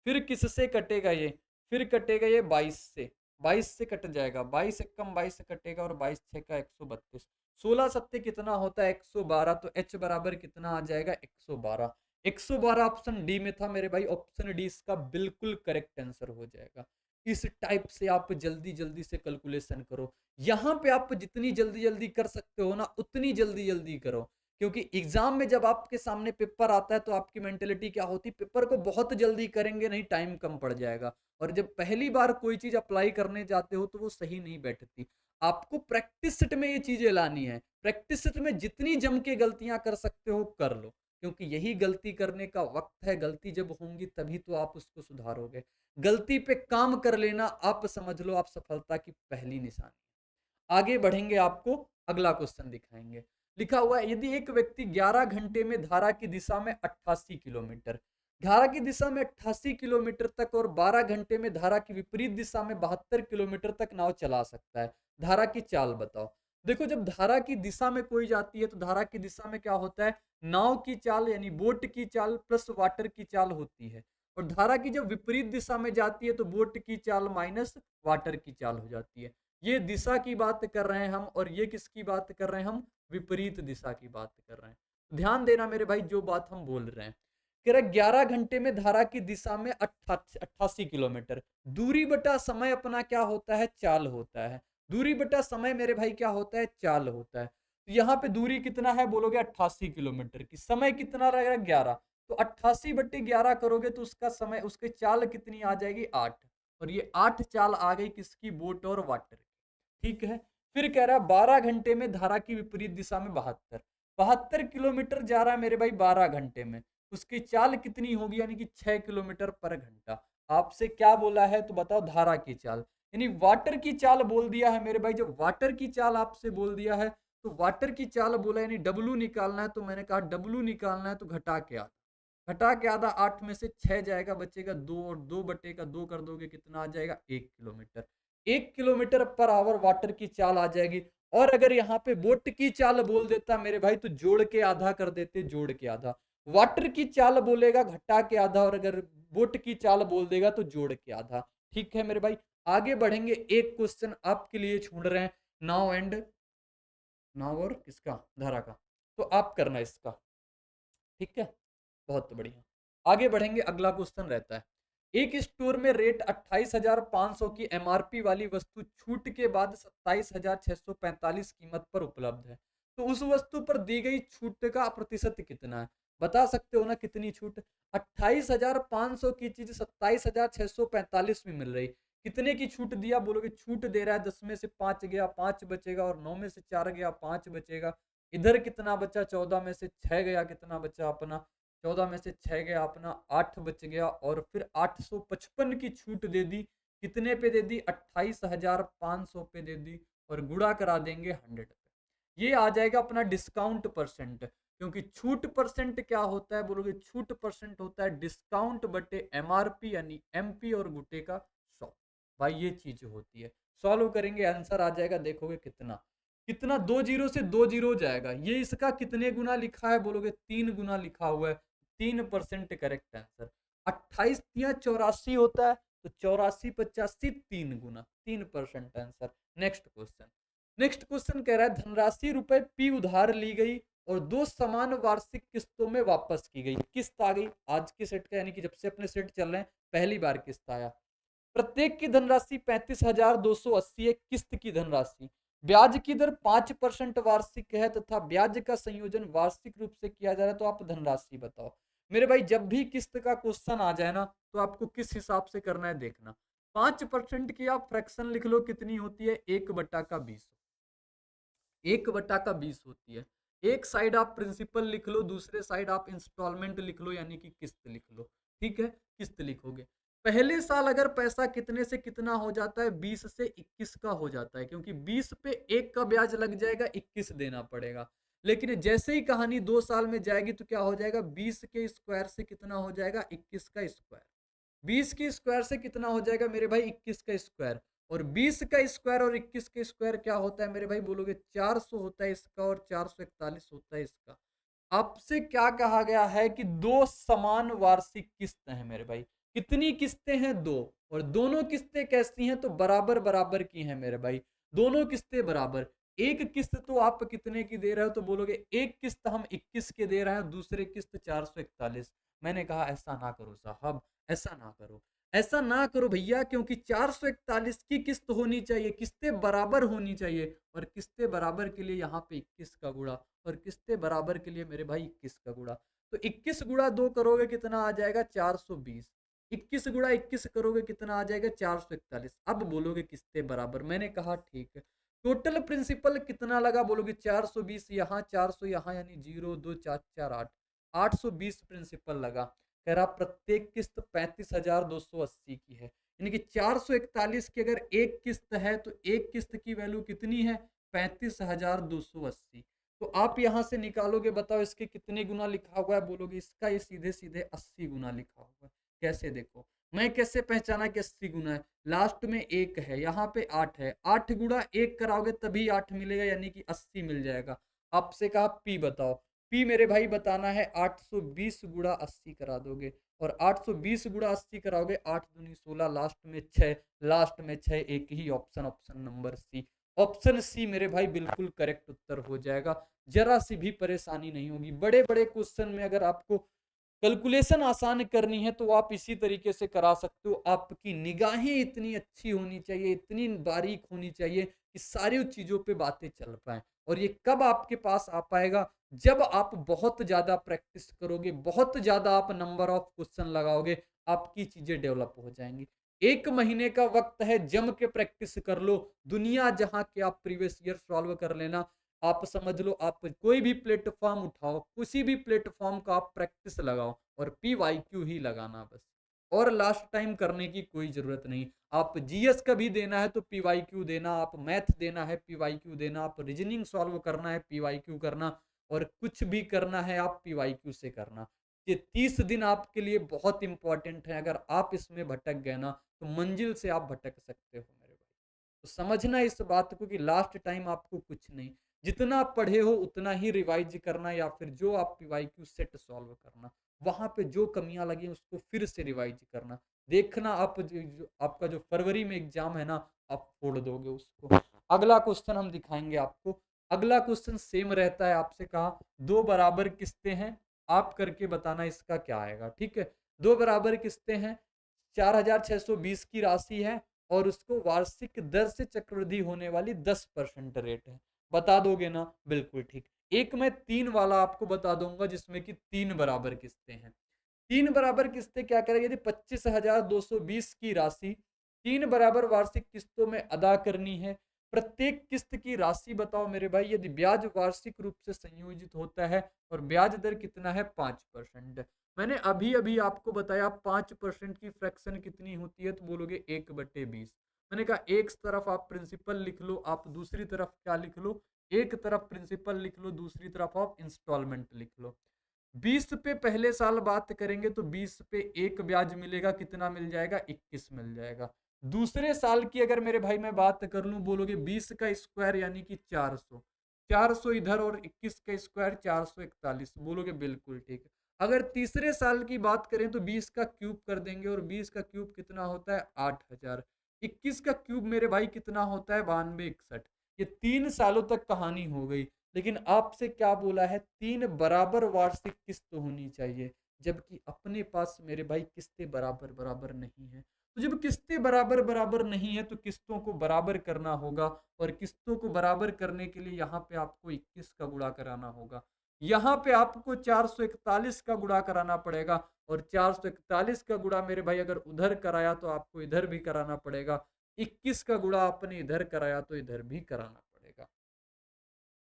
फिर किससे कटेगा ये, फिर कटेगा ये 22 से, 22 से कट जाएगा, 22 एक कम 22 से कटेगा, और 22 6 का 132, 16 सत्ते कितना होता है 112, तो h बराबर कितना आ जाएगा 112। 112 ऑप्शन डी में था मेरे भाई, ऑप्शन डी इसका बिल्कुल करेक्ट आंसर हो जाएगा। इस टाइप से आप जल्दी जल्दी से कैलकुलेशन करो। यहाँ पे आप जितनी जल्दी जल्दी कर सकते हो ना उतनी जल्दी जल्दी करो, क्योंकि एग्जाम में जब आपके सामने पेपर आता है तो आपकी मेंटेलिटी क्या होती है, पेपर को बहुत जल्दी करेंगे नहीं टाइम कम पड़ जाएगा। और जब पहली बार कोई चीज अप्लाई करने जाते हो तो वो सही नहीं बैठती। आपको प्रैक्टिस सेट में ये चीजें लानी है, प्रैक्टिस सेट में जितनी जम के गलतियां कर सकते हो कर लो, क्योंकि यही गलती करने का वक्त है। गलती जब होंगी तभी तो आप उसको सुधारोगे। गलती पे काम कर लेना, आप समझ लो आप सफलता की पहली निशानी। आगे बढ़ेंगे, आपको अगला क्वेश्चन दिखाएंगे। लिखा हुआ है, यदि एक व्यक्ति 11 घंटे में धारा की दिशा में 88 किलोमीटर, धारा की दिशा में 88 किलोमीटर तक और 12 घंटे में धारा की विपरीत दिशा में 72 किलोमीटर तक नाव चला सकता है, धारा की चाल बताओ। देखो, जब धारा की दिशा में कोई जाती है तो धारा की दिशा में क्या होता है, नाव की चाल यानी बोट की चाल प्लस वाटर की चाल होती है। और धारा की जब विपरीत दिशा में जाती है तो बोट की चाल माइनस वाटर की चाल हो जाती है। ये दिशा की बात कर रहे हैं हम, और ये किसकी बात कर रहे हैं हम, विपरीत दिशा की बात कर रहे हैं। ध्यान देना मेरे भाई जो बात हम बोल रहे हैं। कह रहे 11 घंटे में धारा की दिशा में 88 किलोमीटर, दूरी बटा समय अपना क्या होता है, चाल होता है। दूरी बटा समय मेरे भाई क्या होता है, चाल होता है। तो यहाँ पे दूरी कितना है बोलोगे, 88 किलोमीटर की, समय कितना रहेगा 11, तो 88/11 करोगे तो उसका समय, उसकी चाल कितनी आ जाएगी, 8। और ये 8 चाल आ गई किसकी, बोट और वाटर की। ठीक है। फिर कह रहा है 12 घंटे में धारा की विपरीत दिशा में 72 किलोमीटर जा रहा है मेरे भाई 12 घंटे में, उसकी चाल कितनी होगी, यानी कि 6 किलोमीटर पर घंटा। आपसे क्या बोला है तो बताओ, धारा की चाल, यानी वाटर की चाल बोल दिया है मेरे भाई। जब वाटर की चाल आपसे बोल दिया है तो वाटर की चाल बोला, यानी डब्लू निकालना है, तो मैंने कहा डब्लू निकालना है तो घटा के आधा, घटा के आधा, 8 में से 6 जाएगा, बचेगा 2, और 2/2 कर दोगे कितना आ जाएगा, 1 kilometre. 1 kilometre per hour water की चाल आ जाएगी। और अगर यहाँ पे बोट की चाल बोल देता मेरे भाई तो जोड़ के आधा कर देते, जोड़ के आधा। वाटर की चाल बोलेगा घटा के आधा, और अगर बोट की चाल बोल देगा तो जोड़ के आधा। ठीक है मेरे भाई, आगे बढ़ेंगे। एक क्वेश्चन आपके लिए छोड़ रहे हैं, नाउ एंड, नाउ और किसका, धारा का, तो आप करना इसका। ठीक है, बहुत बढ़िया। आगे बढ़ेंगे, अगला क्वेश्चन रहता है, एक स्टोर में रेट 28,500 की एमआरपी वाली वस्तु छूट के बाद 27,645 कीमत पर उपलब्ध है, तो उस वस्तु पर दी गई छूट का प्रतिशत कितना है, बता सकते हो ना कितनी छूट। 28,500 की चीज 27,645 में मिल रही, कितने की छूट दिया बोलोगे, छूट दे रहा है 10 में से 5 गया 5 बचेगा, और 9 में से 4 गया 5 बचेगा। इधर कितना बचा, 14 में से 6 गया, कितना बचा अपना, 14 में से 6 गया अपना, 8 बच गया, और फिर 855 की छूट दे दी, कितने पे दे दी, 28,500 पे दे दी, और गुणा करा देंगे 100 पे। ये आ जाएगा अपना डिस्काउंट परसेंट, क्योंकि छूट परसेंट क्या होता है बोलोगे, छूट परसेंट होता है डिस्काउंट बटे एमआरपी, यानी एमपी और गुटे का 100। भाई ये चीज होती है, सॉल्व करेंगे आंसर आ जाएगा, देखोगे कितना कितना, 2 जीरो से 2 जीरो जाएगा। ये इसका कितने गुना लिखा है बोलोगे, 3 गुना लिखा हुआ है, 3% करेक्ट आंसर। 28 × 84 होता है, तो 84 × 85 3 गुना, 3% answer. Next question, next question कह रहा है, धनराशि रुपए पी उधार ली गई और 2 समान वार्षिक किस्तों में वापस की गई। किस्त आ गई आज के सेट का, यानी कि जब से अपने सेट चल रहे हैं पहली बार किस्त आया। प्रत्येक की धनराशि 35,280 है, किस्त की धनराशि, ब्याज की दर 5% वार्षिक है तथा ब्याज का संयोजन वार्षिक रूप से किया जा रहा है, तो आप धनराशि बताओ। मेरे भाई जब भी किस्त का क्वेश्चन आ जाए ना तो आपको किस हिसाब से करना है देखना। 5% की आप फ्रैक्शन लिख लो, कितनी होती है, 1/20, 1/20 होती है। एक साइड आप प्रिंसिपल लिख लो, दूसरे साइड आप इंस्टॉलमेंट लिख लो, यानी कि किस्त लिख लो। ठीक है, किस्त लिखोगे। पहले साल अगर पैसा कितने से कितना हो जाता है, 20 से 21 का हो जाता है, क्योंकि 20 पे 1 का ब्याज लग जाएगा, 21 देना पड़ेगा। लेकिन जैसे ही कहानी 2 साल में जाएगी तो क्या हो जाएगा, 20 के स्क्वायर से कितना हो जाएगा, 21 का स्क्वायर। 20 के स्क्वायर से कितना हो जाएगा मेरे भाई, 21 का स्क्वायर। और 20 का स्क्वायर और 21 का स्क्वायर क्या होता है मेरे भाई बोलोगे, 400 होता है इसका, और 441 होता है इसका। आपसे क्या कहा गया है कि 2 समान वार्षिक किस्त हैं मेरे भाई। कितनी किस्तें हैं, 2, और दोनों किस्तें कैसी हैं, तो बराबर बराबर की हैं मेरे भाई, दोनों किस्तें बराबर। एक किस्त तो आप कितने की दे रहे हो, तो बोलोगे एक किस्त हम 21 के दे रहे हैं, दूसरे किस्त 441। मैंने कहा ऐसा ना करो साहब, ऐसा ना करो, ऐसा ना करो भैया, क्योंकि 441 की किस्त होनी चाहिए, किस्तें बराबर होनी चाहिए, और किस्तें बराबर के लिए यहाँ पे 21 का गुणा, और किस्तें बराबर के लिए मेरे भाई 21 का गुणा। तो 21 गुणा 2 करोगे कितना आ जाएगा, 420। 21 गुणा 21 करोगे कितना आ जाएगा, 441। अब बोलोगे किस्तें बराबर, मैंने कहा ठीक है। टोटल प्रिंसिपल कितना लगा, बोलोगे 420 यहाँ, 400 यहाँ, यानी 0 2 4 4 8, 820 प्रिंसिपल लगा। कह रहा प्रत्येक किस्त 35,280 की है, यानी कि 441 की अगर एक किस्त है तो एक किस्त की वैल्यू कितनी है, 35,280। तो आप यहां से निकालोगे, बताओ इसके कितने गुना लिखा हुआ है, बोलोगे इसका ये सीधे सीधे 80 गुना लिखा हुआ है। कैसे, देखो मैं कैसे पहचाना कि 80 गुना है, लास्ट में एक है, यहाँ पे 8 है, 8 गुणा 1 कराओगे तभी 8 मिलेगा, यानी कि 80 मिल जाएगा। आपसे कहा पी बताओ, पी मेरे भाई बताना है 820 गुणा 80 करा दोगे, और 820 गुणा 80 कराओगे, 8 दूनी 16, लास्ट में 6, लास्ट में 6, एक ही option, option number C. Option C मेरे भाई बिल्कुल करेक्ट उत्तर हो जाएगा, जरा सी भी परेशानी नहीं होगी। बड़े बड़े क्वेश्चन में अगर आपको कैलकुलेशन आसान करनी है तो आप इसी तरीके से करा सकते हो। आपकी निगाहें इतनी अच्छी होनी चाहिए, इतनी बारीक होनी चाहिए कि सारी चीजों पे बातें चल पाए। और ये कब आपके पास आ पाएगा, जब आप बहुत ज्यादा प्रैक्टिस करोगे, बहुत ज्यादा आप नंबर ऑफ क्वेश्चन लगाओगे, आपकी चीजें डेवलप हो जाएंगी। 1 महीने का वक्त है, जम के प्रैक्टिस कर लो, दुनिया जहां के आप प्रीवियस ईयर सॉल्व कर लेना। आप समझ लो, आप कोई भी प्लेटफॉर्म उठाओ, किसी भी प्लेटफॉर्म का आप प्रैक्टिस लगाओ, और PYQ ही लगाना बस, और लास्ट टाइम करने की कोई जरूरत नहीं। आप जीएस का भी देना है तो PYQ देना, आप मैथ देना है PYQ देना, आप रीजनिंग सॉल्व करना है PYQ करना, और कुछ भी करना है आप PYQ से करना। ये 30 दिन आपके लिए बहुत इंपॉर्टेंट है, अगर आप इसमें भटक गए ना तो मंजिल से आप भटक सकते हो मेरे भाई। तो समझना इस बात को कि लास्ट टाइम आपको कुछ नहीं, जितना पढ़े हो उतना ही रिवाइज करना, या फिर जो आप PYQ सेट सॉल्व करना, वहां पे जो कमियां लगी उसको फिर से रिवाइज करना। देखना आप आपका जो फरवरी में एग्जाम है ना, आप फोड़ दोगे उसको। अगला क्वेश्चन हम दिखाएंगे आपको। अगला क्वेश्चन सेम रहता है, आपसे कहा दो बराबर किस्तें हैं, आप करके बताना इसका क्या आएगा। ठीक है, दो बराबर किस्तें हैं, 4,620 की राशि है, और उसको वार्षिक दर से चक्रवृद्धि होने वाली 10% रेट है। बता दोगे ना, बिल्कुल ठीक। एक मैं 3 वाला आपको बता दूंगा, जिसमें कि 3 बराबर किस्तें हैं। 3 बराबर किस्तें क्या करेंगे, यदि 25,220 की राशि 3 बराबर वार्षिक किस्तों में अदा करनी है। प्रत्येक किस्त की राशि बताओ मेरे भाई, यदि ब्याज वार्षिक रूप से संयोजित होता है, और ब्याज दर कितना है, 5%। मैंने अभी अभी आपको बताया 5% की फ्रैक्शन कितनी होती है, तो बोलोगे 1/20। मैंने कहा एक तरफ आप प्रिंसिपल लिख लो, आप दूसरी तरफ क्या लिख लो, एक तरफ प्रिंसिपल लिख लो, दूसरी तरफ आप इंस्टॉलमेंट लिख लो। 20 पे पहले साल बात करेंगे तो 20 पे एक ब्याज मिलेगा, कितना मिल जाएगा, 21 मिल जाएगा। दूसरे साल की अगर मेरे भाई मैं बात कर लूं, बोलोगे 20 का स्क्वायर यानी कि 400, 400 इधर, और 21 का स्क्वायर 441, बोलोगे बिल्कुल ठीक। अगर तीसरे साल की बात करें तो 20 का क्यूब कर देंगे, और 20 का क्यूब कितना होता है, 8,000। 21 का क्यूब मेरे भाई कितना होता है, 9261। ये 3 सालों तक कहानी हो गई। लेकिन आपसे क्या बोला है, 3 बराबर वार्षिक किस्त होनी चाहिए, जबकि अपने पास मेरे भाई किस्तें बराबर बराबर नहीं है। तो जब किस्तें बराबर बराबर नहीं है तो किस्तों को बराबर करना होगा, और किस्तों को बराबर करने के लिए यहाँ पे आपको 21 का गुणा कराना होगा, यहाँ पे आपको 441 का गुणा कराना पड़ेगा, और 441 का गुणा मेरे भाई अगर उधर कराया तो आपको इधर भी कराना पड़ेगा, 21 का गुणा आपने इधर कराया तो इधर भी कराना पड़ेगा।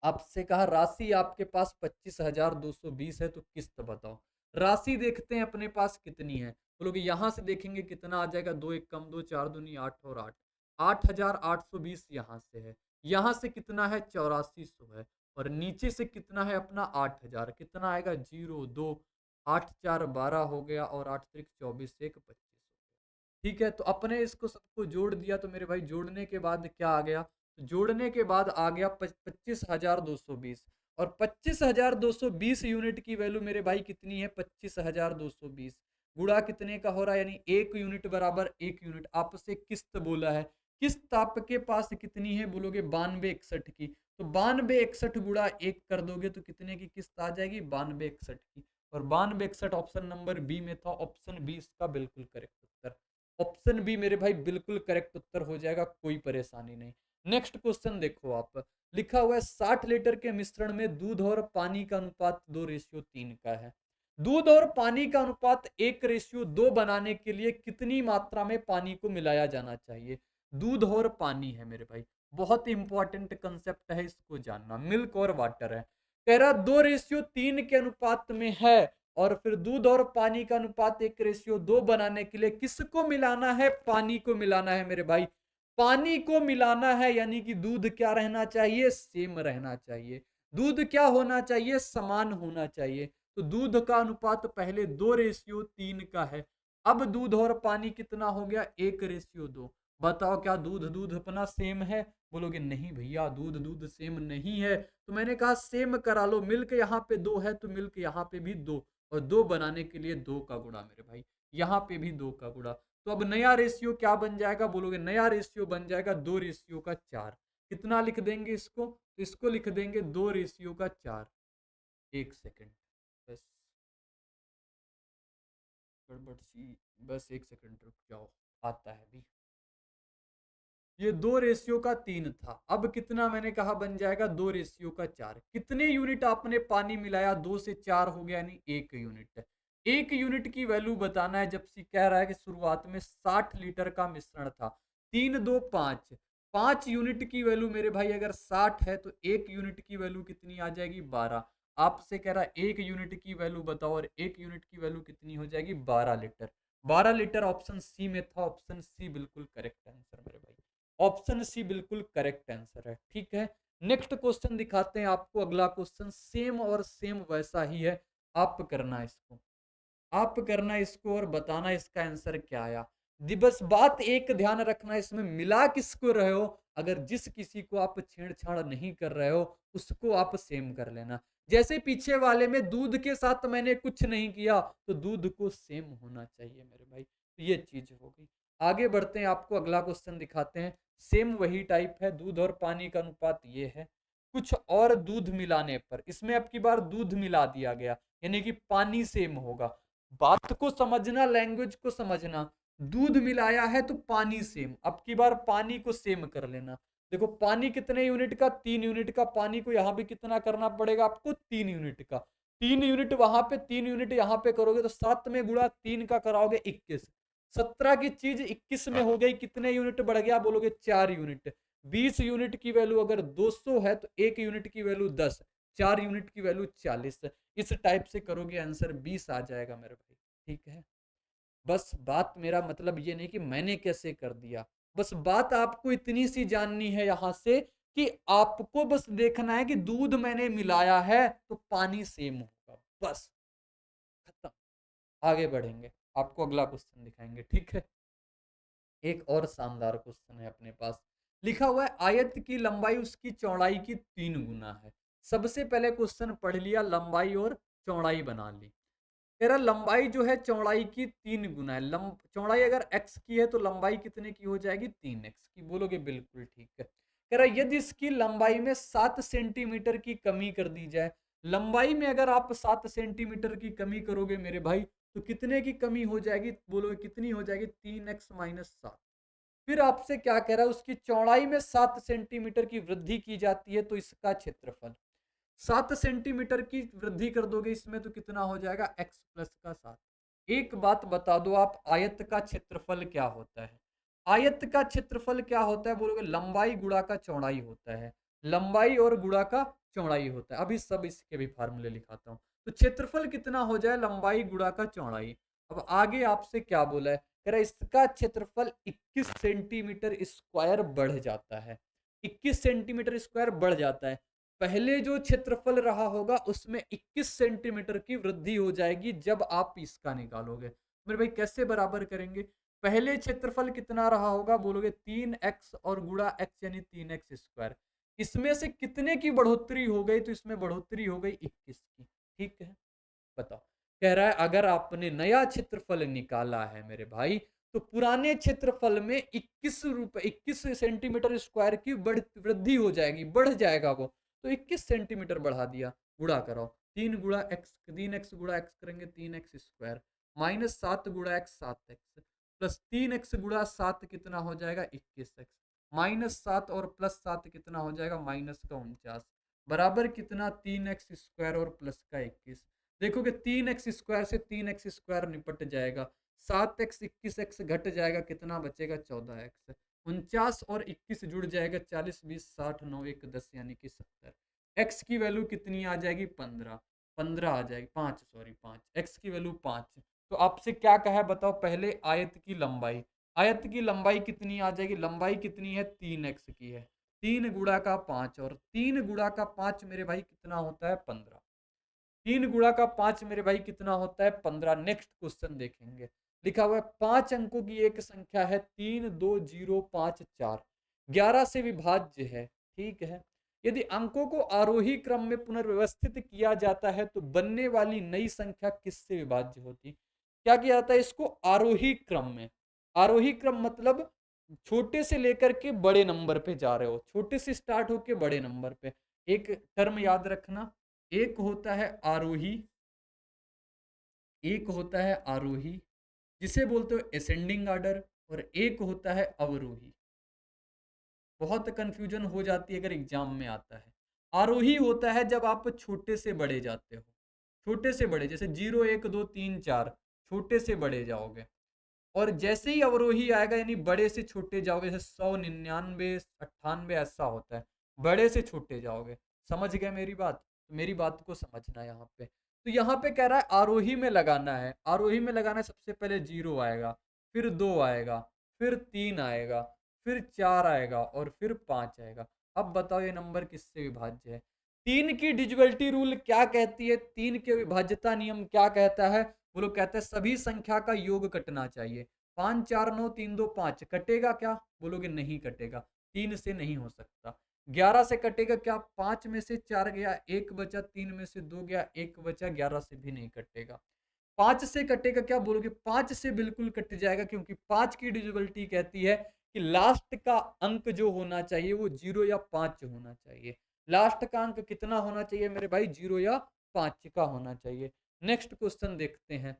आपसे कहा राशि आपके पास 25,220 है, तो किस्त बताओ। राशि देखते हैं अपने पास कितनी है, बोलोगे यहां से देखेंगे कितना आ जाएगा, 2 1 कम 2, 4 दूनी 8 और 8, 8,820 यहां से है। यहां से कितना है, 8400 है, और नीचे से कितना है अपना 8,000, कितना आएगा, 0 2, 8 4 12 हो गया, और 8 3 24 1 25। ठीक है, तो अपने इसको सबको जोड़ दिया, तो मेरे भाई जोड़ने के बाद क्या आ गया, जोड़ने के बाद आ गया 25,220, और 25,220 यूनिट की वैल्यू मेरे भाई कितनी है, 25,220 गुणा कितने का हो रहा है, यानी 1 यूनिट बराबर 1 यूनिट, आपसे किस्त बोला है, किस्त आपके पास कितनी है, बोलोगे 9261 की। तो 9261 गुणा 1 कर दोगे तो कितने की किस्त आ जाएगी, 9261 की। और 9261 ऑप्शन नंबर बी में था। ऑप्शन बी इसका बिल्कुल करेक्ट उत्तर। ऑप्शन बी मेरे भाई बिल्कुल करेक्ट उत्तर हो जाएगा, कोई परेशानी नहीं। नेक्स्ट क्वेश्चन देखो आप, लिखा हुआ है 60 लीटर के मिश्रण में दूध और पानी का अनुपात 2:3 का है। दूध और पानी का अनुपात 1:2 बनाने के लिए कितनी मात्रा में पानी को मिलाया जाना चाहिए। दूध और पानी है मेरे भाई, बहुत इंपॉर्टेंट कंसेप्ट है, इसको जानना। मिल्क और वाटर है, कह रहा 2:3 के अनुपात में है, और फिर दूध और पानी का अनुपात 1:2 बनाने के लिए किसको मिलाना है, पानी को मिलाना है मेरे भाई। पानी को मिलाना है, यानी कि दूध क्या रहना चाहिए, सेम रहना चाहिए। दूध क्या होना चाहिए, समान होना चाहिए। तो दूध का अनुपात पहले 2:3 का है। अब दूध और पानी कितना हो गया, 1:2। बताओ क्या दूध दूध अपना सेम है, बोलोगे नहीं भैया दूध दूध सेम नहीं है। तो मैंने कहा सेम करा लो, मिल्क यहाँ पे 2 है तो मिल्क यहाँ पे भी 2, और 2 बनाने के लिए 2 का गुणा मेरे भाई, यहाँ पे भी 2 का गुणा। तो अब नया रेशियो क्या बन जाएगा, बोलोगे नया रेशियो बन जाएगा 2:4। कितना लिख देंगे इसको, तो इसको लिख देंगे 2:4। एक सेकेंड, बस गड़बड़ सी, बस एक सेकंड रुक जाओ, आता है भी। ये 2:3 था, अब कितना मैंने कहा बन जाएगा, 2:4। कितने यूनिट आपने पानी मिलाया, 2 से 4 हो गया, यानी 1 यूनिट। 1 यूनिट की वैल्यू बताना है, जब से कह रहा है कि शुरुआत में 60 लीटर का मिश्रण था। 3 2 5, 5 यूनिट की वैल्यू मेरे भाई अगर 60 है तो 1 यूनिट की वैल्यू कितनी आ जाएगी, 12। आपसे कह रहा है 1 यूनिट की वैल्यू बताओ, और 1 यूनिट की वैल्यू कितनी हो जाएगी, 12 लीटर। 12 लीटर ऑप्शन सी में था। ऑप्शन सी बिल्कुल करेक्ट आंसर मेरे भाई, ऑप्शन सी बिल्कुल करेक्ट आंसर है। ठीक है, नेक्स्ट क्वेश्चन दिखाते हैं आपको। अगला क्वेश्चन सेम और सेम वैसा ही है, आप करना इसको, आप करना इसको और बताना इसका आंसर क्या आया। बस बात एक ध्यान रखना, इसमें मिला किसको रहे हो, अगर जिस किसी को आप छेड़छाड़ नहीं कर रहे हो उसको आप सेम कर लेना। जैसे पीछे वाले में दूध के साथ मैंने कुछ नहीं किया, तो दूध को सेम होना चाहिए मेरे भाई। तो ये चीज हो गई। आगे बढ़ते हैं, आपको अगला क्वेश्चन दिखाते हैं। सेम वही टाइप है, दूध और पानी का अनुपात ये है। कुछ और दूध मिलाने पर, इसमें अब की बार दूध मिला दिया गया, यानी कि पानी सेम होगा। बात को समझना, लैंग्वेज को समझना। दूध मिलाया है तो पानी सेम, अब की बार पानी को सेम कर लेना। देखो पानी कितने यूनिट का, 3 यूनिट का। पानी को यहां भी कितना करना पड़ेगा आपको, 3 यूनिट का। 3 यूनिट वहां पे, 3 यूनिट यहां पे करोगे तो 7 में गुणा 3 का कराओगे 21। 17 की चीज 21 में हो गई, कितने यूनिट बढ़ गया, बोलोगे 4 यूनिट। 20 यूनिट की वैल्यू अगर 200 है तो 1 यूनिट की वैल्यू 10, 4 यूनिट की वैल्यू 40। इस टाइप से करोगे आंसर 20 आ जाएगा मेरे भाई। ठीक है, बस बात, मेरा मतलब ये नहीं कि मैंने कैसे कर दिया, बस बात आपको इतनी सी जाननी है यहां से कि आपको बस देखना है कि दूध मैंने मिलाया है तो पानी सेम होगा, बस खत्म। आगे बढ़ेंगे, आपको अगला क्वेश्चन दिखाएंगे। ठीक है, एक और शानदार क्वेश्चन है अपने पास। लिखा हुआ है आयत की लंबाई उसकी चौड़ाई की 3 गुना है। सबसे पहले क्वेश्चन पढ़ लिया, लंबाई और चौड़ाई बना ली। तेरा लंबाई जो है चौड़ाई की 3 गुना है। चौड़ाई अगर x की है तो लंबाई कितने की हो जाएगी, 3x की। बोलोगे बिल्कुल ठीक है। कह रहा यदि इसकी लंबाई में 7 सेंटीमीटर की कमी कर दी जाए, लंबाई में अगर आप 7 सेंटीमीटर की कमी करोगे मेरे भाई, तो कितने की कमी हो जाएगी, बोलोगे कितनी हो जाएगी, 3x - 7। फिर आपसे क्या कह रहा है, उसकी चौड़ाई में 7 सेंटीमीटर की वृद्धि की जाती है तो इसका क्षेत्रफल। 7 सेंटीमीटर की वृद्धि कर दोगे इसमें तो कितना हो जाएगा, x+7। एक बात बता दो आप, आयत का क्षेत्रफल क्या होता है। आयत का क्षेत्रफल क्या होता है, बोलोगे लंबाई गुणा का चौड़ाई होता है। लंबाई और गुणा का चौड़ाई होता है। अभी सब इसके भी फार्मूले लिखाता हूं। तो क्षेत्रफल कितना हो जाए, लंबाई गुणा का चौड़ाई। अब आगे आपसे क्या बोला है, कह रहा इसका क्षेत्रफल 21 सेंटीमीटर स्क्वायर बढ़ जाता है। 21 सेंटीमीटर स्क्वायर बढ़ जाता है। पहले जो क्षेत्रफल रहा होगा उसमें 21 सेंटीमीटर की वृद्धि हो जाएगी जब आप इसका निकालोगे। मेरे भाई कैसे बराबर करेंगे, पहले क्षेत्रफल कितना रहा होगा, बोलोगे 3x और गुणा x यानी 3x²। इसमें से कितने की बढ़ोतरी हो गई, तो इसमें बढ़ोतरी हो गई 21 की। ठीक है, बताओ। कह रहा है अगर आपने नया क्षेत्रफल निकाला है मेरे भाई, तो पुराने क्षेत्रफल में 21 सेंटीमीटर स्क्वायर की वृद्धि हो जाएगी, बढ़ जाएगा वो, तो 21 सेंटीमीटर बढ़ा दिया। गुणा कराओ, 3 एक्स गुणा एक्स करेंगे 3x स्क्वायर, माइनस 7 गुणा एक्स 7x, प्लस 3x गुणा 7 कितना हो जाएगा 21x, माइनस 7 और प्लस 7 कितना हो जाएगा माइनस का 49, बराबर कितना 3x स्क्वायर और प्लस का 21। देखोगे 3x स्क्वायर से 3x स्क्वायर निपट जाएगा, 7x 21x घट जाएगा, कितना बचेगा 14x, 49 और 21 जुड़ जाएगा 40 20 60 9 1 10 यानी कि 70। x की वैल्यू कितनी आ जाएगी 15 आ जाएगी 5, सॉरी 5, x की वैल्यू 5। तो आपसे क्या कहा है बताओ, पहले आयत की लंबाई, आयत की लंबाई कितनी आ जाएगी, लंबाई कितनी है 3x की है, 3 गुणा का 5 और 3 गुणा का 5 मेरे भाई कितना होता है 15, 3 गुणा का 5 मेरे भाई कितना होता है 15। नेक्स्ट क्वेश्चन देखेंगे, लिखा हुआ है 5 अंकों की एक संख्या है 32054, 11 से विभाज्य है, ठीक है। यदि अंकों को आरोही क्रम में पुनर्व्यवस्थित किया जाता है तो बनने वाली नई संख्या किससे विभाज्य होती, क्या किया जाता है इसको आरोही क्रम में, आरोही क्रम मतलब छोटे से लेकर के बड़े नंबर पे जा रहे हो, छोटे से स्टार्ट होके बड़े नंबर पे। एक टर्म याद रखना, एक होता है आरोही, एक होता है आरोही जिसे बोलते हो असेंडिंग ऑर्डर, और एक होता है अवरोही। बहुत कंफ्यूजन हो जाती है अगर एग्जाम में आता है। आरोही होता है जब आप छोटे से बड़े जाते हो, छोटे से बड़े, जैसे 0 1 2 3 4, छोटे से बड़े जाओगे। और जैसे ही अवरोही आएगा यानी बड़े से छोटे जाओगे, जैसे 100 99 98 ऐसा होता है, बड़े से छोटे जाओगे। समझ गए मेरी बात, तो मेरी बात को समझना यहाँ पे। तो यहाँ पे कह रहा है आरोही में लगाना है, आरोही में लगाना है, सबसे पहले 0 आएगा, फिर 2 आएगा, फिर 3 आएगा, फिर 4 आएगा और फिर 5 आएगा। अब बताओ ये नंबर किससे विभाज्य है। 3 की डिजिबिलिटी रूल क्या कहती है, 3 के विभाज्यता नियम क्या कहता है, वो लोग कहते हैं सभी संख्या का योग कटना चाहिए। 5 4 9 3 2 5 कटेगा क्या, बोलोगे नहीं कटेगा, 3 से नहीं हो सकता। 11 से कटेगा क्या, 5 में से 4 गया 1 बचा, 3 में से 2 गया 1 बचा, 11 से भी नहीं कटेगा। 5 से कटेगा क्या, बोलोगे 5 से बिल्कुल कट जाएगा, क्योंकि 5 की डिजिबिलिटी कहती है कि लास्ट का अंक जो होना चाहिए वो 0 या 5 होना चाहिए। लास्ट का अंक कितना होना चाहिए मेरे भाई, 0 या 5 का होना चाहिए। नेक्स्ट क्वेश्चन देखते हैं,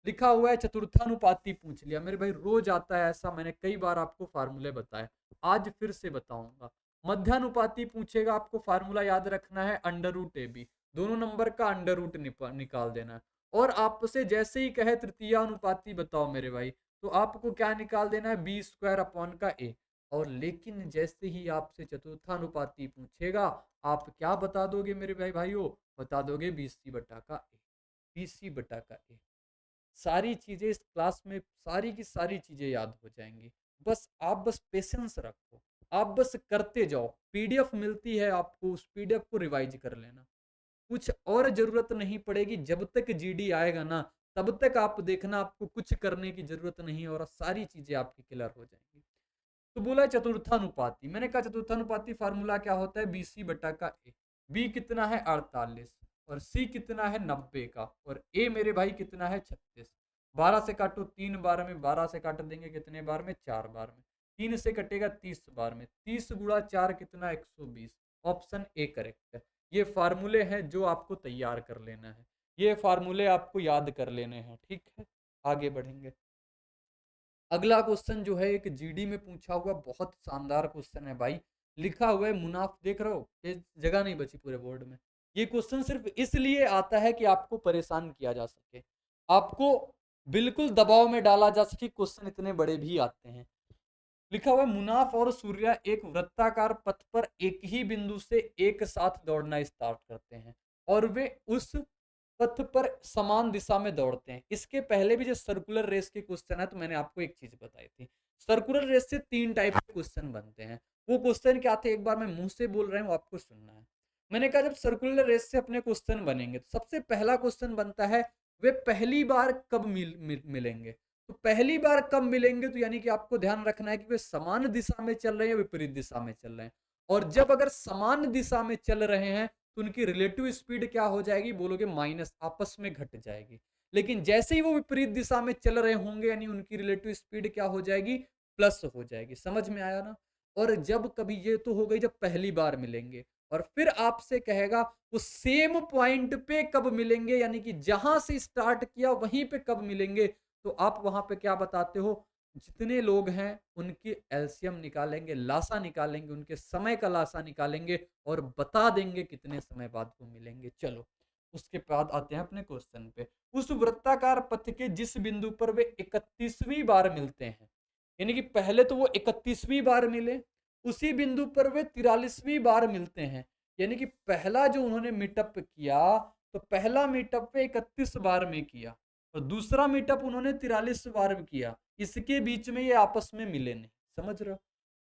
लिखा हुआ है चतुर्थानुपाती पूछ लिया मेरे भाई, रोज आता है ऐसा, मैंने कई बार आपको फार्मूले बताए, आज फिर से बताऊंगा। मध्यानुपाती पूछेगा, आपको फार्मूला याद रखना है अंडर रूट ए बी, दोनों नंबर का अंडर रूट निकाल देना है। और आपसे जैसे ही कहे तृतीय अनुपाती बताओ मेरे भाई, तो आपको क्या निकाल देना है, बी स्क्वायर अपॉन का ए। और लेकिन जैसे ही आपसे चतुर्थानुपाती पूछेगा, आप क्या बता दोगे मेरे भाई भाइयों, बता दोगे बीसी बटा का ए, बीसी बटा का ए। सारी चीजें इस क्लास में सारी की सारी चीजें याद हो जाएंगी, बस पेशेंस रखो, आप बस करते जाओ, पीडीएफ मिलती है आपको, उस पीडीएफ को रिवाइज कर लेना, कुछ और जरूरत नहीं पड़ेगी। जब तक जीडी आएगा ना तब तक आप देखना, आपको कुछ करने की जरूरत नहीं है और सारी चीजें आपकी क्लियर हो जाएंगी। तो बोला चतुर्थानुपाती, मैंने कहा चतुर्थानुपाती फार्मूला क्या होता है, बीसी बटा का ए। बी कितना है 48 और सी कितना है 90 का, और ए मेरे भाई कितना है 36। 12 से काटो 3 बार में, 12 से काट देंगे कितने बार में, 4 बार में। 3 से कटेगा 30 बार में, 30 गुणा 4 कितना 120। ऑप्शन ए करेक्ट है। ये फार्मूले हैं जो आपको तैयार कर लेना है, ये फार्मूले आपको याद कर लेने हैं, ठीक है। आगे बढ़ेंगे, अगला क्वेश्चन जो है एक जीडी में पूछा हुआ बहुत शानदार क्वेश्चन है भाई। लिखा हुआ है मुनाफ, देख रहे हो ये जगह नहीं बची पूरे बोर्ड में। ये क्वेश्चन सिर्फ इसलिए आता है कि आपको परेशान किया जा सके, आपको बिल्कुल दबाव में डाला जा सके, क्वेश्चन इतने बड़े भी आते हैं। लिखा हुआ है मुनाफ और सूर्या एक वृत्ताकार पथ पर एक ही बिंदु से एक साथ दौड़ना स्टार्ट करते हैं और वे उस पथ पर समान दिशा में दौड़ते हैं। इसके पहले भी जो सर्कुलर रेस के क्वेश्चन है तो मैंने आपको एक चीज बताई थी, सर्कुलर रेस से 3 टाइप के क्वेश्चन बनते हैं। वो क्वेश्चन क्या थे, एक बार मैं मुंह से बोल रहा हूँ, आपको सुनना है। मैंने कहा जब सर्कुलर रेस से अपने क्वेश्चन बनेंगे तो सबसे पहला क्वेश्चन बनता है वे पहली बार कब मिलेंगे। तो पहली बार कब मिलेंगे, तो यानी कि आपको ध्यान रखना है कि वे समान दिशा में चल रहे हैं या विपरीत दिशा में चल रहे हैं। और जब अगर समान दिशा में चल रहे हैं तो उनकी रिलेटिव स्पीड क्या हो जाएगी, बोलोगे माइनस, आपस में घट जाएगी। लेकिन जैसे ही वो विपरीत दिशा में चल रहे होंगे यानी उनकी रिलेटिव स्पीड क्या हो जाएगी, प्लस हो जाएगी। समझ में आया ना? और जब कभी ये तो हो गई जब पहली बार मिलेंगे, और फिर आपसे कहेगा वो सेम पॉइंट पे कब मिलेंगे, यानी कि जहां से स्टार्ट किया वहीं पे कब मिलेंगे। तो आप वहां पे क्या बताते हो, जितने लोग हैं उनकी एलसीएम निकालेंगे, लासा निकालेंगे, उनके समय का लासा निकालेंगे और बता देंगे कितने समय बाद वो मिलेंगे। चलो उसके बाद आते हैं अपने क्वेश्चन पे। उस वृत्ताकार पथ के जिस बिंदु पर वे 31वीं बार मिलते हैं, यानी कि पहले तो वो 31वीं बार मिले, उसी बिंदु पर वे 43वीं बार मिलते हैं। यानी कि पहला जो उन्होंने मीटअप किया, तो पहला मीटअप वे 31 बार में किया और दूसरा मीटअप उन्होंने 43 बार में किया। इसके बीच में ये आपस में मिले नहीं। समझ रहे हो?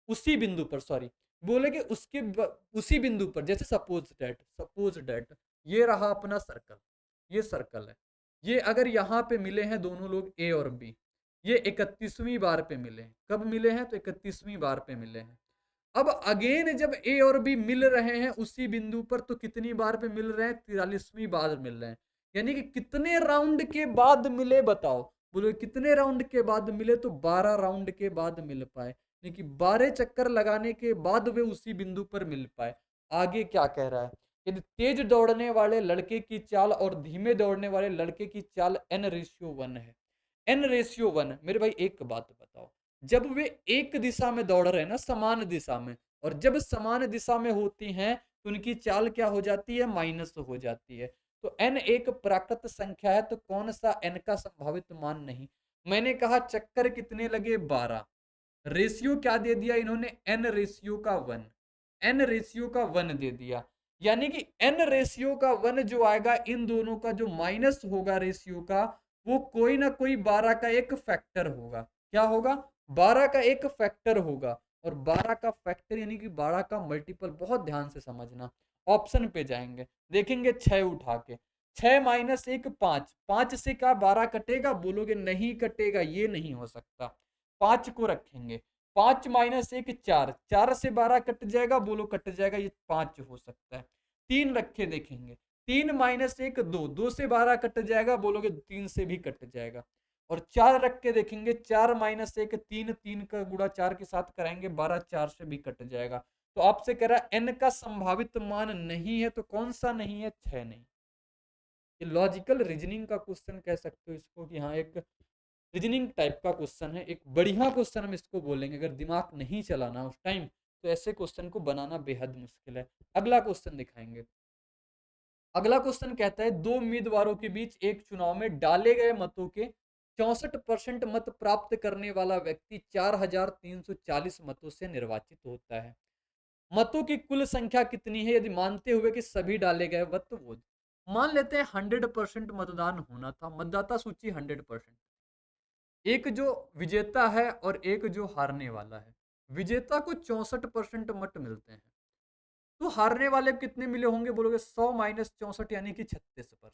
उसी बिंदु पर, सॉरी, बोले कि उसी बिंदु पर, जैसे सपोज डेट ये रहा अपना सर्कल, ये सर्कल है, ये अगर यहाँ पे मिले हैं दोनों लोग ए और बी, ये 31वीं बार पे मिले हैं। कब मिले हैं? तो 31वीं बार पे मिले हैं। अब अगेन जब ए और बी मिल रहे हैं उसी बिंदु पर, तो कितनी बार पे मिल रहे हैं? 43वीं बार मिल रहे हैं। यानी कि कितने राउंड के बाद मिले बताओ? बोलो कितने राउंड के बाद मिले? तो 12 राउंड के बाद मिल पाए, यानी कि 12 चक्कर लगाने के बाद वे उसी बिंदु पर मिल पाए। आगे क्या कह रहा है? यदि तेज दौड़ने वाले लड़के की चाल और धीमे दौड़ने वाले लड़के की चाल n/1 है, n/1, मेरे भाई एक बात बताओ, जब वे एक दिशा में दौड़ रहे हैं ना, समान दिशा में, और जब समान दिशा में होती हैं तो उनकी चाल क्या हो जाती है? माइनस हो जाती है। तो n एक प्राकृत संख्या है, तो कौन सा n का संभावित मान नहीं। मैंने कहा चक्कर कितने लगे? 12। रेशियो क्या दे दिया इन्होंने? n/1 दे दिया। यानी कि n/1 जो आएगा, इन दोनों का जो माइनस होगा रेशियो का, वो कोई ना कोई 12 का एक फैक्टर होगा। क्या होगा? 12 का एक फैक्टर होगा। और 12 का फैक्टर यानी कि 12 का मल्टीपल, बहुत ध्यान से समझना। ऑप्शन पे जाएंगे, देखेंगे 6 उठा के, 6 माइनस 1 5, 5 से क्या 12 कटेगा? बोलोगे नहीं कटेगा, ये नहीं हो सकता। 5 को रखेंगे, 5 माइनस 1 4, 4 से 12 कट जाएगा, बोलो कट जाएगा, ये 5 हो सकता है। 3 रखे देखेंगे, 3 माइनस 1 2, 2 से 12 कट जाएगा, बोलोगे 3 से भी कट जाएगा। और 4 रख के देखेंगे, 4 माइनस 1 3, 3 का गुणा 4 के साथ कराएंगे, 12 4 से भी कट जाएगा। तो आपसे कह रहा है n का संभावित मान नहीं है, तो कौन सा नहीं है? 6 नहीं। ये लॉजिकल रीजनिंग का क्वेश्चन कह सकते हो इसको, कि हाँ एक रीजनिंग टाइप का क्वेश्चन है, एक बढ़िया क्वेश्चन हम इसको बोलेंगे। अगर दिमाग नहीं चलाना उस टाइम, तो ऐसे क्वेश्चन को बनाना बेहद मुश्किल है। अगला क्वेश्चन दिखाएंगे। अगला क्वेश्चन कहता है, दो उम्मीदवारों के बीच एक चुनाव में डाले गए मतों के 64% मत प्राप्त करने वाला व्यक्ति 4340 मतों से निर्वाचित होता है। मतों की कुल संख्या कितनी है, यदि मानते हुए कि सभी डाले गए मत वो। मान लेते हैं 100% मतदान होना था, मतदाता सूची 100%, एक जो विजेता है और एक जो हारने वाला है। विजेता को 64% मत मिलते हैं, तो हारने वाले कितने मिले होंगे? बोलोगे 100 माइनस 64 यानी कि 36%।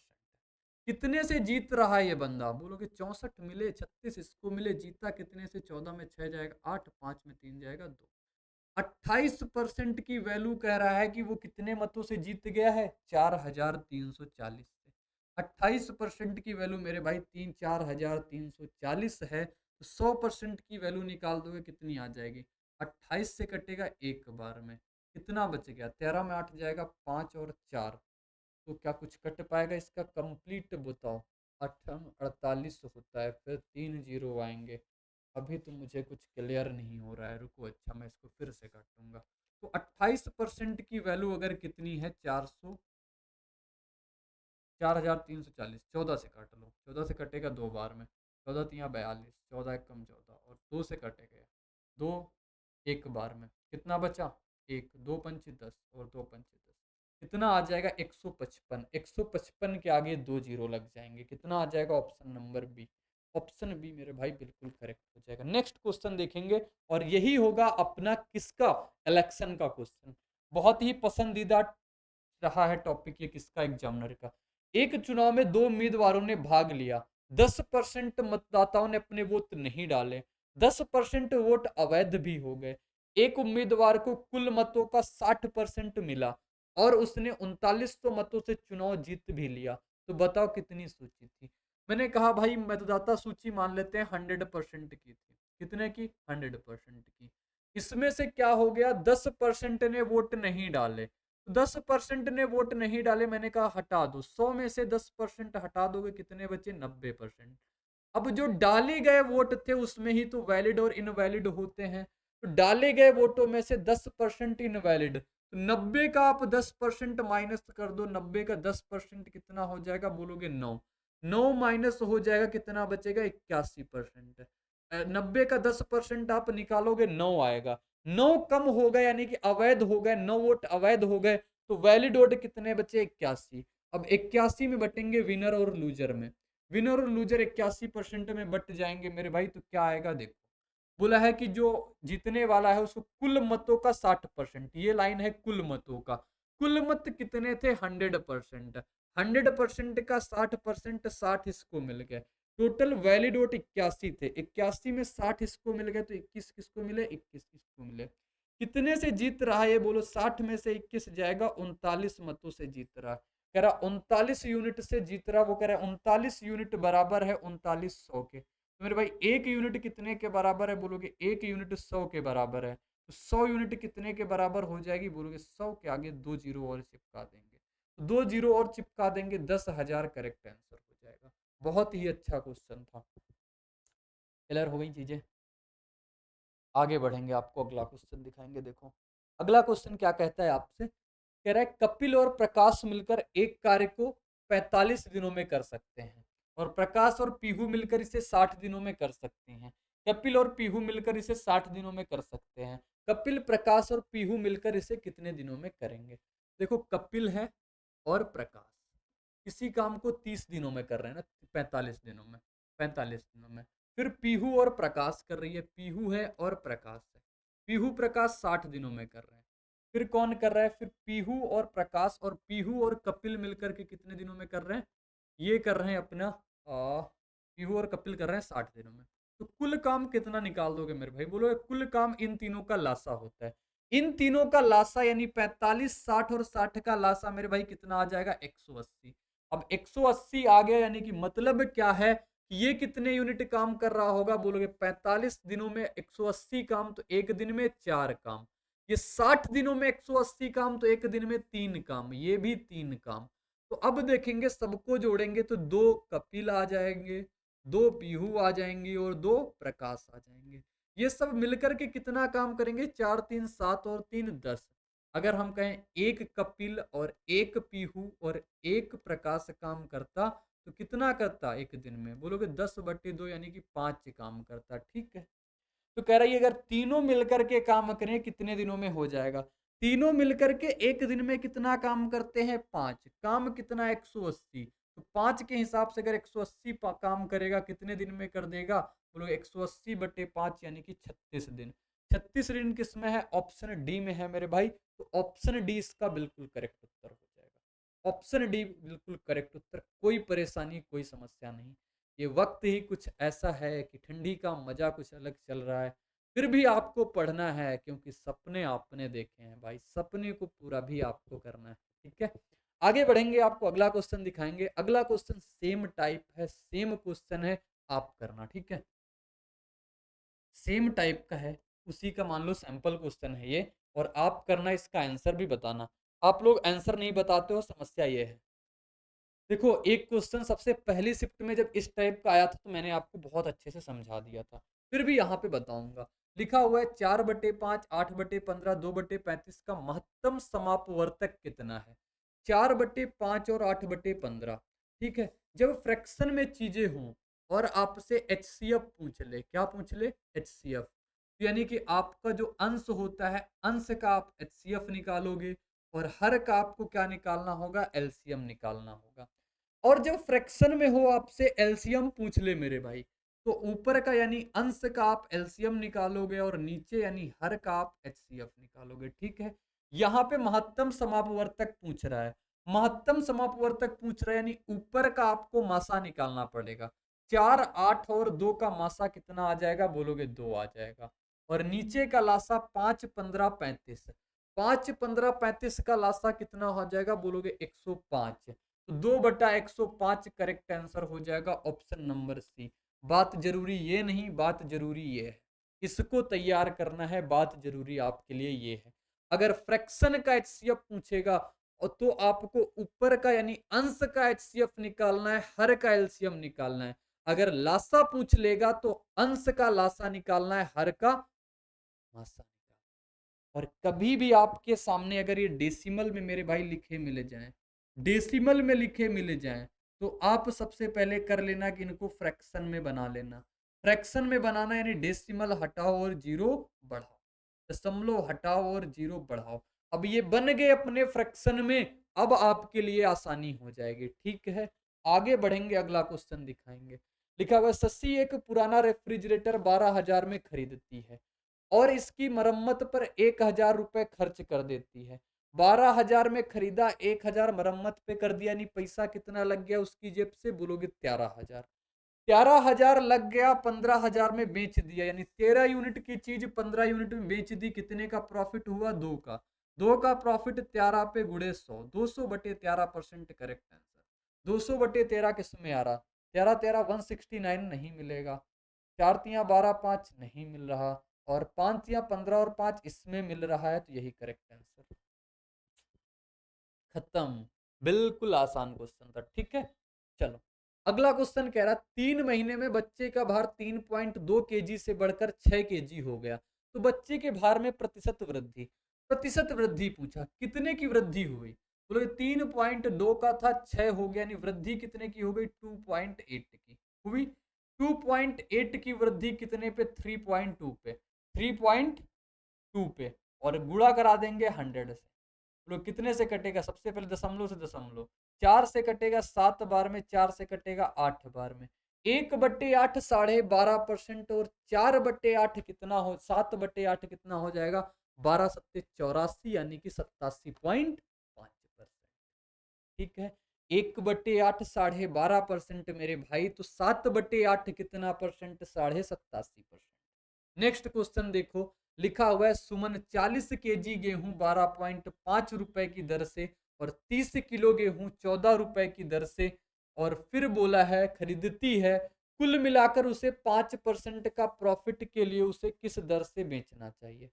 कितने से जीत रहा है ये बंदा? बोलोगे 64 मिले, 36 इसको मिले, जीता कितने से? 14 में 6 जाएगा 8, 5 में 3 जाएगा 2। 28% की वैल्यू कह रहा है कि वो कितने मतों से जीत गया है? 4340 से। 28% की वैल्यू मेरे भाई 4340 है, तो 100% की वैल्यू निकाल दोगे, कितनी आ जाएगी? 28 से कटेगा एक बार में, कितना बच गया? 13 में 8 जाएगा, 5 और 4, तो क्या कुछ कट पाएगा? इसका कंप्लीट बताओ। 48 होता है, फिर 3 जीरो आएंगे। अभी तो मुझे कुछ क्लियर नहीं हो रहा है, रुको, अच्छा मैं इसको फिर से काटूंगा। तो 28% की वैल्यू अगर कितनी है? 4340, 14 से काट लो, 14 से कटेगा दो बार में, 14 तिया 42, 14 एक कम 14, और 2 से कटेगा 2 एक बार में, कितना बचा? एक, 2 पंच 10 और 2 पंच 10, कितना आ जाएगा? 155। 155 के आगे 2 जीरो लग जाएंगे, कितना आ जाएगा? Option number B. Option B मेरे भाई बिल्कुल करेक्ट हो जाएगा। नेक्स्ट क्वेश्चन देखेंगे, और यही होगा अपना किसका? इलेक्शन का क्वेश्चन। बहुत ही पसंदीदा रहा है टॉपिक ये किसका? एग्जामिनर का। एक चुनाव में दो उम्मीदवारों ने भाग लिया, 10% मतदाताओं ने अपने वोट नहीं डाले, 10% वोट अवैध भी हो गए। एक उम्मीदवार को कुल मतों का 60% मिला और उसने 3900 मतों से चुनाव जीत भी लिया। तो बताओ कितनी सूची थी? मैंने कहा भाई मतदाता सूची मान लेते हैं 100% की थी। कितने की? 100% की। इसमें से क्या हो गया, 10% ने वोट नहीं डाले। 10% ने वोट नहीं डाले, मैंने कहा हटा दो। 100 में से 10% हटा दोगे, कितने बचे? 90%। अब जो डाले गए वोट थे उसमें ही तो वैलिड और इनवैलिड होते हैं। तो डाले गए वोटों में से 10% इनवैलिड, तो 90 का आप 10% माइनस कर दो। 90 का 10% कितना हो जाएगा बोलोगे? 9। 9 माइनस हो जाएगा, कितना बचेगा? 81%। 90 का 10% आप निकालोगे, 9 आएगा। 9 कम हो गए यानी कि अवैध हो गए, 9 वोट अवैध हो गए, तो वैलिड वोट कितने बचे? 81। अब 81 में बटेंगे विनर और लूजर में। विनर और लूजर 81% में बट जाएंगे मेरे भाई, तो क्या आएगा देखो। बोला है कि जो जीतने वाला है उसको कुल मतों का 60%, ये लाइन है कुल मतों का। कुल मत कितने थे? 100%। 100% का 60%, 60 इसको मिल गए। टोटल वैलिड वोट 81 थे। 81 में 60 इसको मिल गए, तो 21 किसको मिले? 21 किसको मिले? कितने से जीत रहा है ये बोलो? 60 में से 21 जाएगा, 39 मतों से जीत रहा है। कह रहा 39 यूनिट से जीत रहा। वो कह रहा है 39 यूनिट बराबर है 3900 के। तो मेरे भाई एक यूनिट कितने के बराबर है बोलोगे? एक यूनिट 100 के बराबर है। तो 100 यूनिट कितने के बराबर हो जाएगी बोलोगे? 100 के आगे 2 जीरो और चिपका देंगे। तो 2 जीरो और चिपका देंगे, 10,000 करेक्ट आंसर हो जाएगा। बहुत ही अच्छा क्वेश्चन था। क्लियर हो गई चीजें? आगे बढ़ेंगे, आपको अगला क्वेश्चन दिखाएंगे। देखो अगला क्वेश्चन क्या कहता है आपसे। कह रहा है कपिल और प्रकाश मिलकर एक कार्य को 45 दिनों में कर सकते हैं, और प्रकाश और पीहू मिलकर इसे 60 दिनों में कर सकते हैं। कपिल और पीहू मिलकर इसे 60 दिनों में कर सकते हैं। कपिल, प्रकाश और पीहू मिलकर इसे कितने दिनों में करेंगे? देखो कपिल है और प्रकाश इसी काम को 30 दिनों में कर रहे हैं ना, 45 दिनों में, 45 दिनों में। फिर पीहू और प्रकाश कर रही है, पीहू है और प्रकाश है। पीहू प्रकाश 60 दिनों में कर रहे हैं। फिर कौन कर रहा है? फिर पीहू और प्रकाश, और पीहू और कपिल मिलकर के कितने दिनों में कर रहे हैं? ये कर रहे हैं अपना पीहू और कपिल कर रहे हैं 60 दिनों में। तो कुल काम कितना निकाल दोगे मेरे भाई? बोलो कुल काम इन तीनों का लासा होता है। इन तीनों का लासा यानी 45, 60 और 60 का लासा मेरे भाई कितना आ जाएगा? 180। अब 180 आ गया, यानी कि मतलब क्या है कि ये कितने यूनिट काम कर रहा होगा बोलोगे? 45 दिनों में 180 काम, तो एक दिन में 4 काम। ये 60 दिनों में 180 काम, तो एक दिन में 3 काम, ये भी 3 काम। तो अब देखेंगे सबको जोड़ेंगे तो 2 कपिल आ जाएंगे, 2 पीहू आ जाएंगे और 2 प्रकाश आ जाएंगे। ये सब मिलकर के कितना काम करेंगे? 4 3 7 और 3 10। अगर हम कहें एक कपिल और एक पीहू और एक प्रकाश काम करता, तो कितना करता एक दिन में बोलोगे? 10/2 यानी कि 5 काम करता। ठीक है, तो कह रही है अगर तीनों मिलकर के काम करें कितने दिनों में हो जाएगा? तीनों मिलकर के एक दिन में कितना काम करते हैं? 5 काम। कितना? 180। तो 5 के हिसाब से अगर 180 काम करेगा, कितने दिन में कर देगा बोलो? 180/5 यानी कि 36 दिन। 36 दिन किस में है? ऑप्शन डी में है मेरे भाई। तो ऑप्शन डी इसका बिल्कुल करेक्ट उत्तर हो जाएगा। ऑप्शन डी बिल्कुल करेक्ट उत्तर। कोई परेशानी, कोई समस्या नहीं। ये वक्त ही कुछ ऐसा है कि ठंडी का मजा कुछ अलग चल रहा है। फिर भी आपको पढ़ना है, क्योंकि सपने आपने देखे हैं भाई, सपने को पूरा भी आपको करना है। ठीक है, आगे बढ़ेंगे, आपको अगला क्वेश्चन दिखाएंगे। अगला क्वेश्चन सेम टाइप है, सेम क्वेश्चन है, आप करना। ठीक है, सेम टाइप का है, उसी का मान लो सैंपल क्वेश्चन है ये, और आप करना, इसका आंसर भी बताना। आप लोग आंसर नहीं बताते हो, समस्या ये है। देखो एक क्वेश्चन सबसे पहली शिफ्ट में जब इस टाइप का आया था तो मैंने आपको बहुत अच्छे से समझा दिया था, फिर भी यहाँ पे बताऊंगा। लिखा हुआ है 4/5, 8/15, 2/35 का महत्तम समापवर्तक कितना है? 4/5 और 8/15। ठीक है, जब फ्रैक्शन में चीजें हों और आपसे HCF पूछ ले, क्या पूछ ले? HCF। यानी कि आपका जो अंश होता है, अंश का आप HCF निकालोगे, और हर का आपको क्या निकालना होगा? एलसीएम निकालना होगा। और जब फ्रैक्शन में हो आपसे एलसीएम पूछ ले मेरे भाई, तो ऊपर का यानी अंश का आप एलसीएम निकालोगे, और नीचे यानी हर का आप एचसीएफ निकालोगे। ठीक है, यहाँ पे महत्तम समापवर्तक पूछ रहा है। महत्तम समापवर्तक पूछ रहा है, यानी ऊपर का आपको मासा निकालना पड़ेगा। 4, 8 और 2 का मासा कितना आ जाएगा बोलोगे? 2 आ जाएगा। और नीचे का लासा 5, 15, 35। 5, 15, 35 का लासा कितना हो जाएगा बोलोगे? 105। तो 2/105 करेक्ट आंसर हो जाएगा ऑप्शन नंबर सी। बात जरूरी ये नहीं, बात जरूरी ये है, इसको तैयार करना है, बात जरूरी आपके लिए ये है। अगर फ्रैक्शन का एचसीएफ पूछेगा और तो आपको ऊपर का यानी अंश का एचसीएफ निकालना है, हर का एलसीएम निकालना है। अगर लासा पूछ लेगा तो अंश का लासा निकालना है, हर का मासा निकालना। और कभी भी आपके सामने अगर ये डेसिमल में मेरे भाई लिखे मिले जाएं, डेसिमल में लिखे मिले जाएं, तो आप सबसे पहले कर लेना कि इनको फ्रैक्शन में बना लेना। फ्रैक्शन में बनाना यानी डेसिमल हटाओ और जीरो बढ़ाओ, दशमलव हटाओ और जीरो बढ़ाओ। अब ये बन गए अपने फ्रैक्शन में, अब आपके लिए आसानी हो जाएगी। ठीक है, आगे बढ़ेंगे, अगला क्वेश्चन दिखाएंगे। लिखा हुआ शशि एक पुराना रेफ्रिजरेटर 12,000 में खरीदती है और इसकी मरम्मत पर 1,000 रुपए खर्च कर देती है। 12,000 में खरीदा, 1,000 मरम्मत पे कर दिया, यानी पैसा कितना लग गया उसकी जेब से, बोलोगे 13,000। 13,000 लग गया, 15,000 में बेच दिया, यानी 13 यूनिट की चीज 15 यूनिट में बेच दी। कितने का प्रॉफिट हुआ? 2 का। 2 का प्रॉफिट 13 पे गुड़े 100, 200/13% करेक्ट आंसर। 200/13 किस में आ रहा? 13 13 169 नहीं मिलेगा। 4 तियां 12 5 नहीं मिल रहा, और 5 तियां 15 और 5 इसमें मिल रहा है, तो यही करेक्ट आंसर। खत्म। बिल्कुल आसान क्वेश्चन था। ठीक है, चलो अगला क्वेश्चन कह रहा 3 महीने में बच्चे का भार 3.2 केजी से बढ़कर 6 केजी हो गया, तो बच्चे के भार में प्रतिशत वृद्धि। प्रतिशत वृद्धि पूछा, कितने की वृद्धि हुई? बोलो 3.2 का था, 6 हो गया, यानी वृद्धि कितने की हो गई? 2.8 की हुई। 2.8 की वृद्धि कितने पे? 3.2 पे। 3.2 पे, और गुणा करा देंगे 100 से। बोलो कितने से कटेगा? सबसे पहले दशमलव से दशमलव, 4 से कटेगा 7 बार में, 4 से कटेगा 8 बार में। 1/8 12.5%, और 4/8 कितना हो? 7/8 कितना हो जाएगा? 12 सत्ते 84, यानी कि 87.5%। ठीक है, 1/8 12.5% मेरे भाई, तो 7/8 कितना परसेंट? 87.5%। नेक्स्ट क्वेश्चन देखो, लिखा हुआ है सुमन 40 केजी गेहूं 12.5 रुपए की दर से और 30 किलो गेहूं 14 रुपए की दर से, और फिर बोला है खरीदती है, कुल मिलाकर उसे 5% का प्रॉफिट के लिए उसे किस दर से बेचना चाहिए?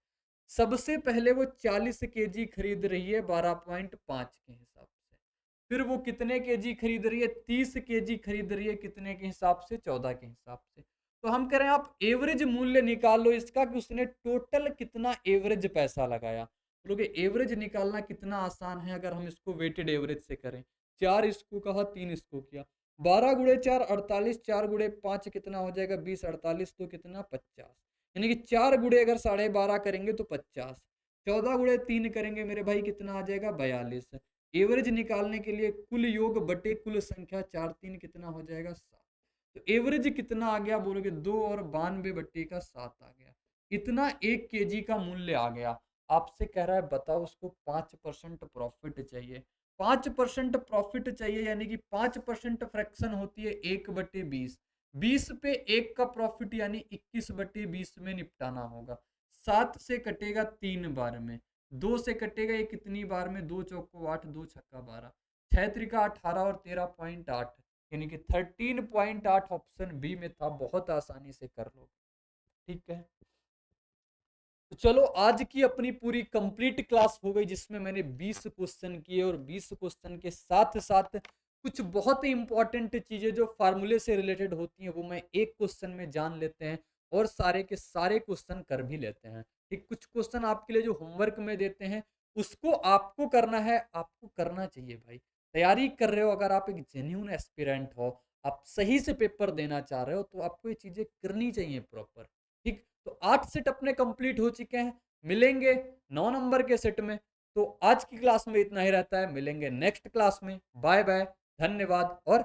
सबसे पहले वो 40 केजी खरीद रही है 12.5 के हिसाब से, फिर वो कितने केजी खरीद रही है? 30 केजी खरीद रही है, कितने के हिसाब से? 14 के हिसाब से। तो हम कह रहे हैं आप एवरेज मूल्य निकाल लो इसका कि उसने टोटल कितना एवरेज पैसा लगाया। बोलोगे एवरेज निकालना कितना आसान है अगर हम इसको वेटेड एवरेज से करें। 4 इसको कहा, 3 इसको किया, 12 गुणे 4 48, 4 गुणे 5 कितना हो जाएगा? 20, 48 तो कितना? 50। यानी कि 4 गुणे अगर 12.5 करेंगे तो 50, 14 गुणे 3 करेंगे मेरे भाई कितना आ जाएगा? 42। एवरेज निकालने के लिए कुल योग बटे कुल संख्या, 4 3 कितना हो जाएगा? 7। तो एवरेज कितना आ गया? बोलोगे 2 और 92/7 आ गया। इतना 1 केजी का मूल्य आ गया। आपसे कह रहा है बताओ उसको 5% प्रॉफिट चाहिए। 5% प्रॉफिट चाहिए, यानी कि 5% फ्रैक्शन होती है 1/20। 20 पे 1 का प्रॉफिट यानी 21/20 में निपटाना होगा। 7 से कटेगा 3 बार में, 2 से कटेगा ये कितनी बार में? 2 चौको 8, 2 छक्का 12, 6 त्रिका 18 और 13.8, यानी कि 13.8 ऑप्शन बी में था। बहुत आसानी से कर लो। ठीक है, तो चलो आज की अपनी पूरी कंप्लीट क्लास हो गई, जिसमें मैंने 20 क्वेश्चन किए, और 20 क्वेश्चन के साथ साथ कुछ बहुत ही इंपॉर्टेंट चीजें जो फार्मूले से रिलेटेड होती हैं वो मैं एक क्वेश्चन में जान लेते हैं, और सारे के सारे क्वेश्चन कर भी लेते हैं। ठीक, कुछ क्वेश्चन आपके लिए जो होमवर्क में देते हैं उसको आपको करना है, आपको करना चाहिए भाई। तैयारी कर रहे हो, अगर आप एक जेन्यून एस्पिरेंट हो, आप सही से पेपर देना चाह रहे हो, तो आपको ये चीजें करनी चाहिए प्रॉपर। ठीक, तो 8 सेट अपने कंप्लीट हो चुके हैं, मिलेंगे 9 नंबर के सेट में। तो आज की क्लास में इतना ही रहता है, मिलेंगे नेक्स्ट क्लास में। बाय बाय, धन्यवाद और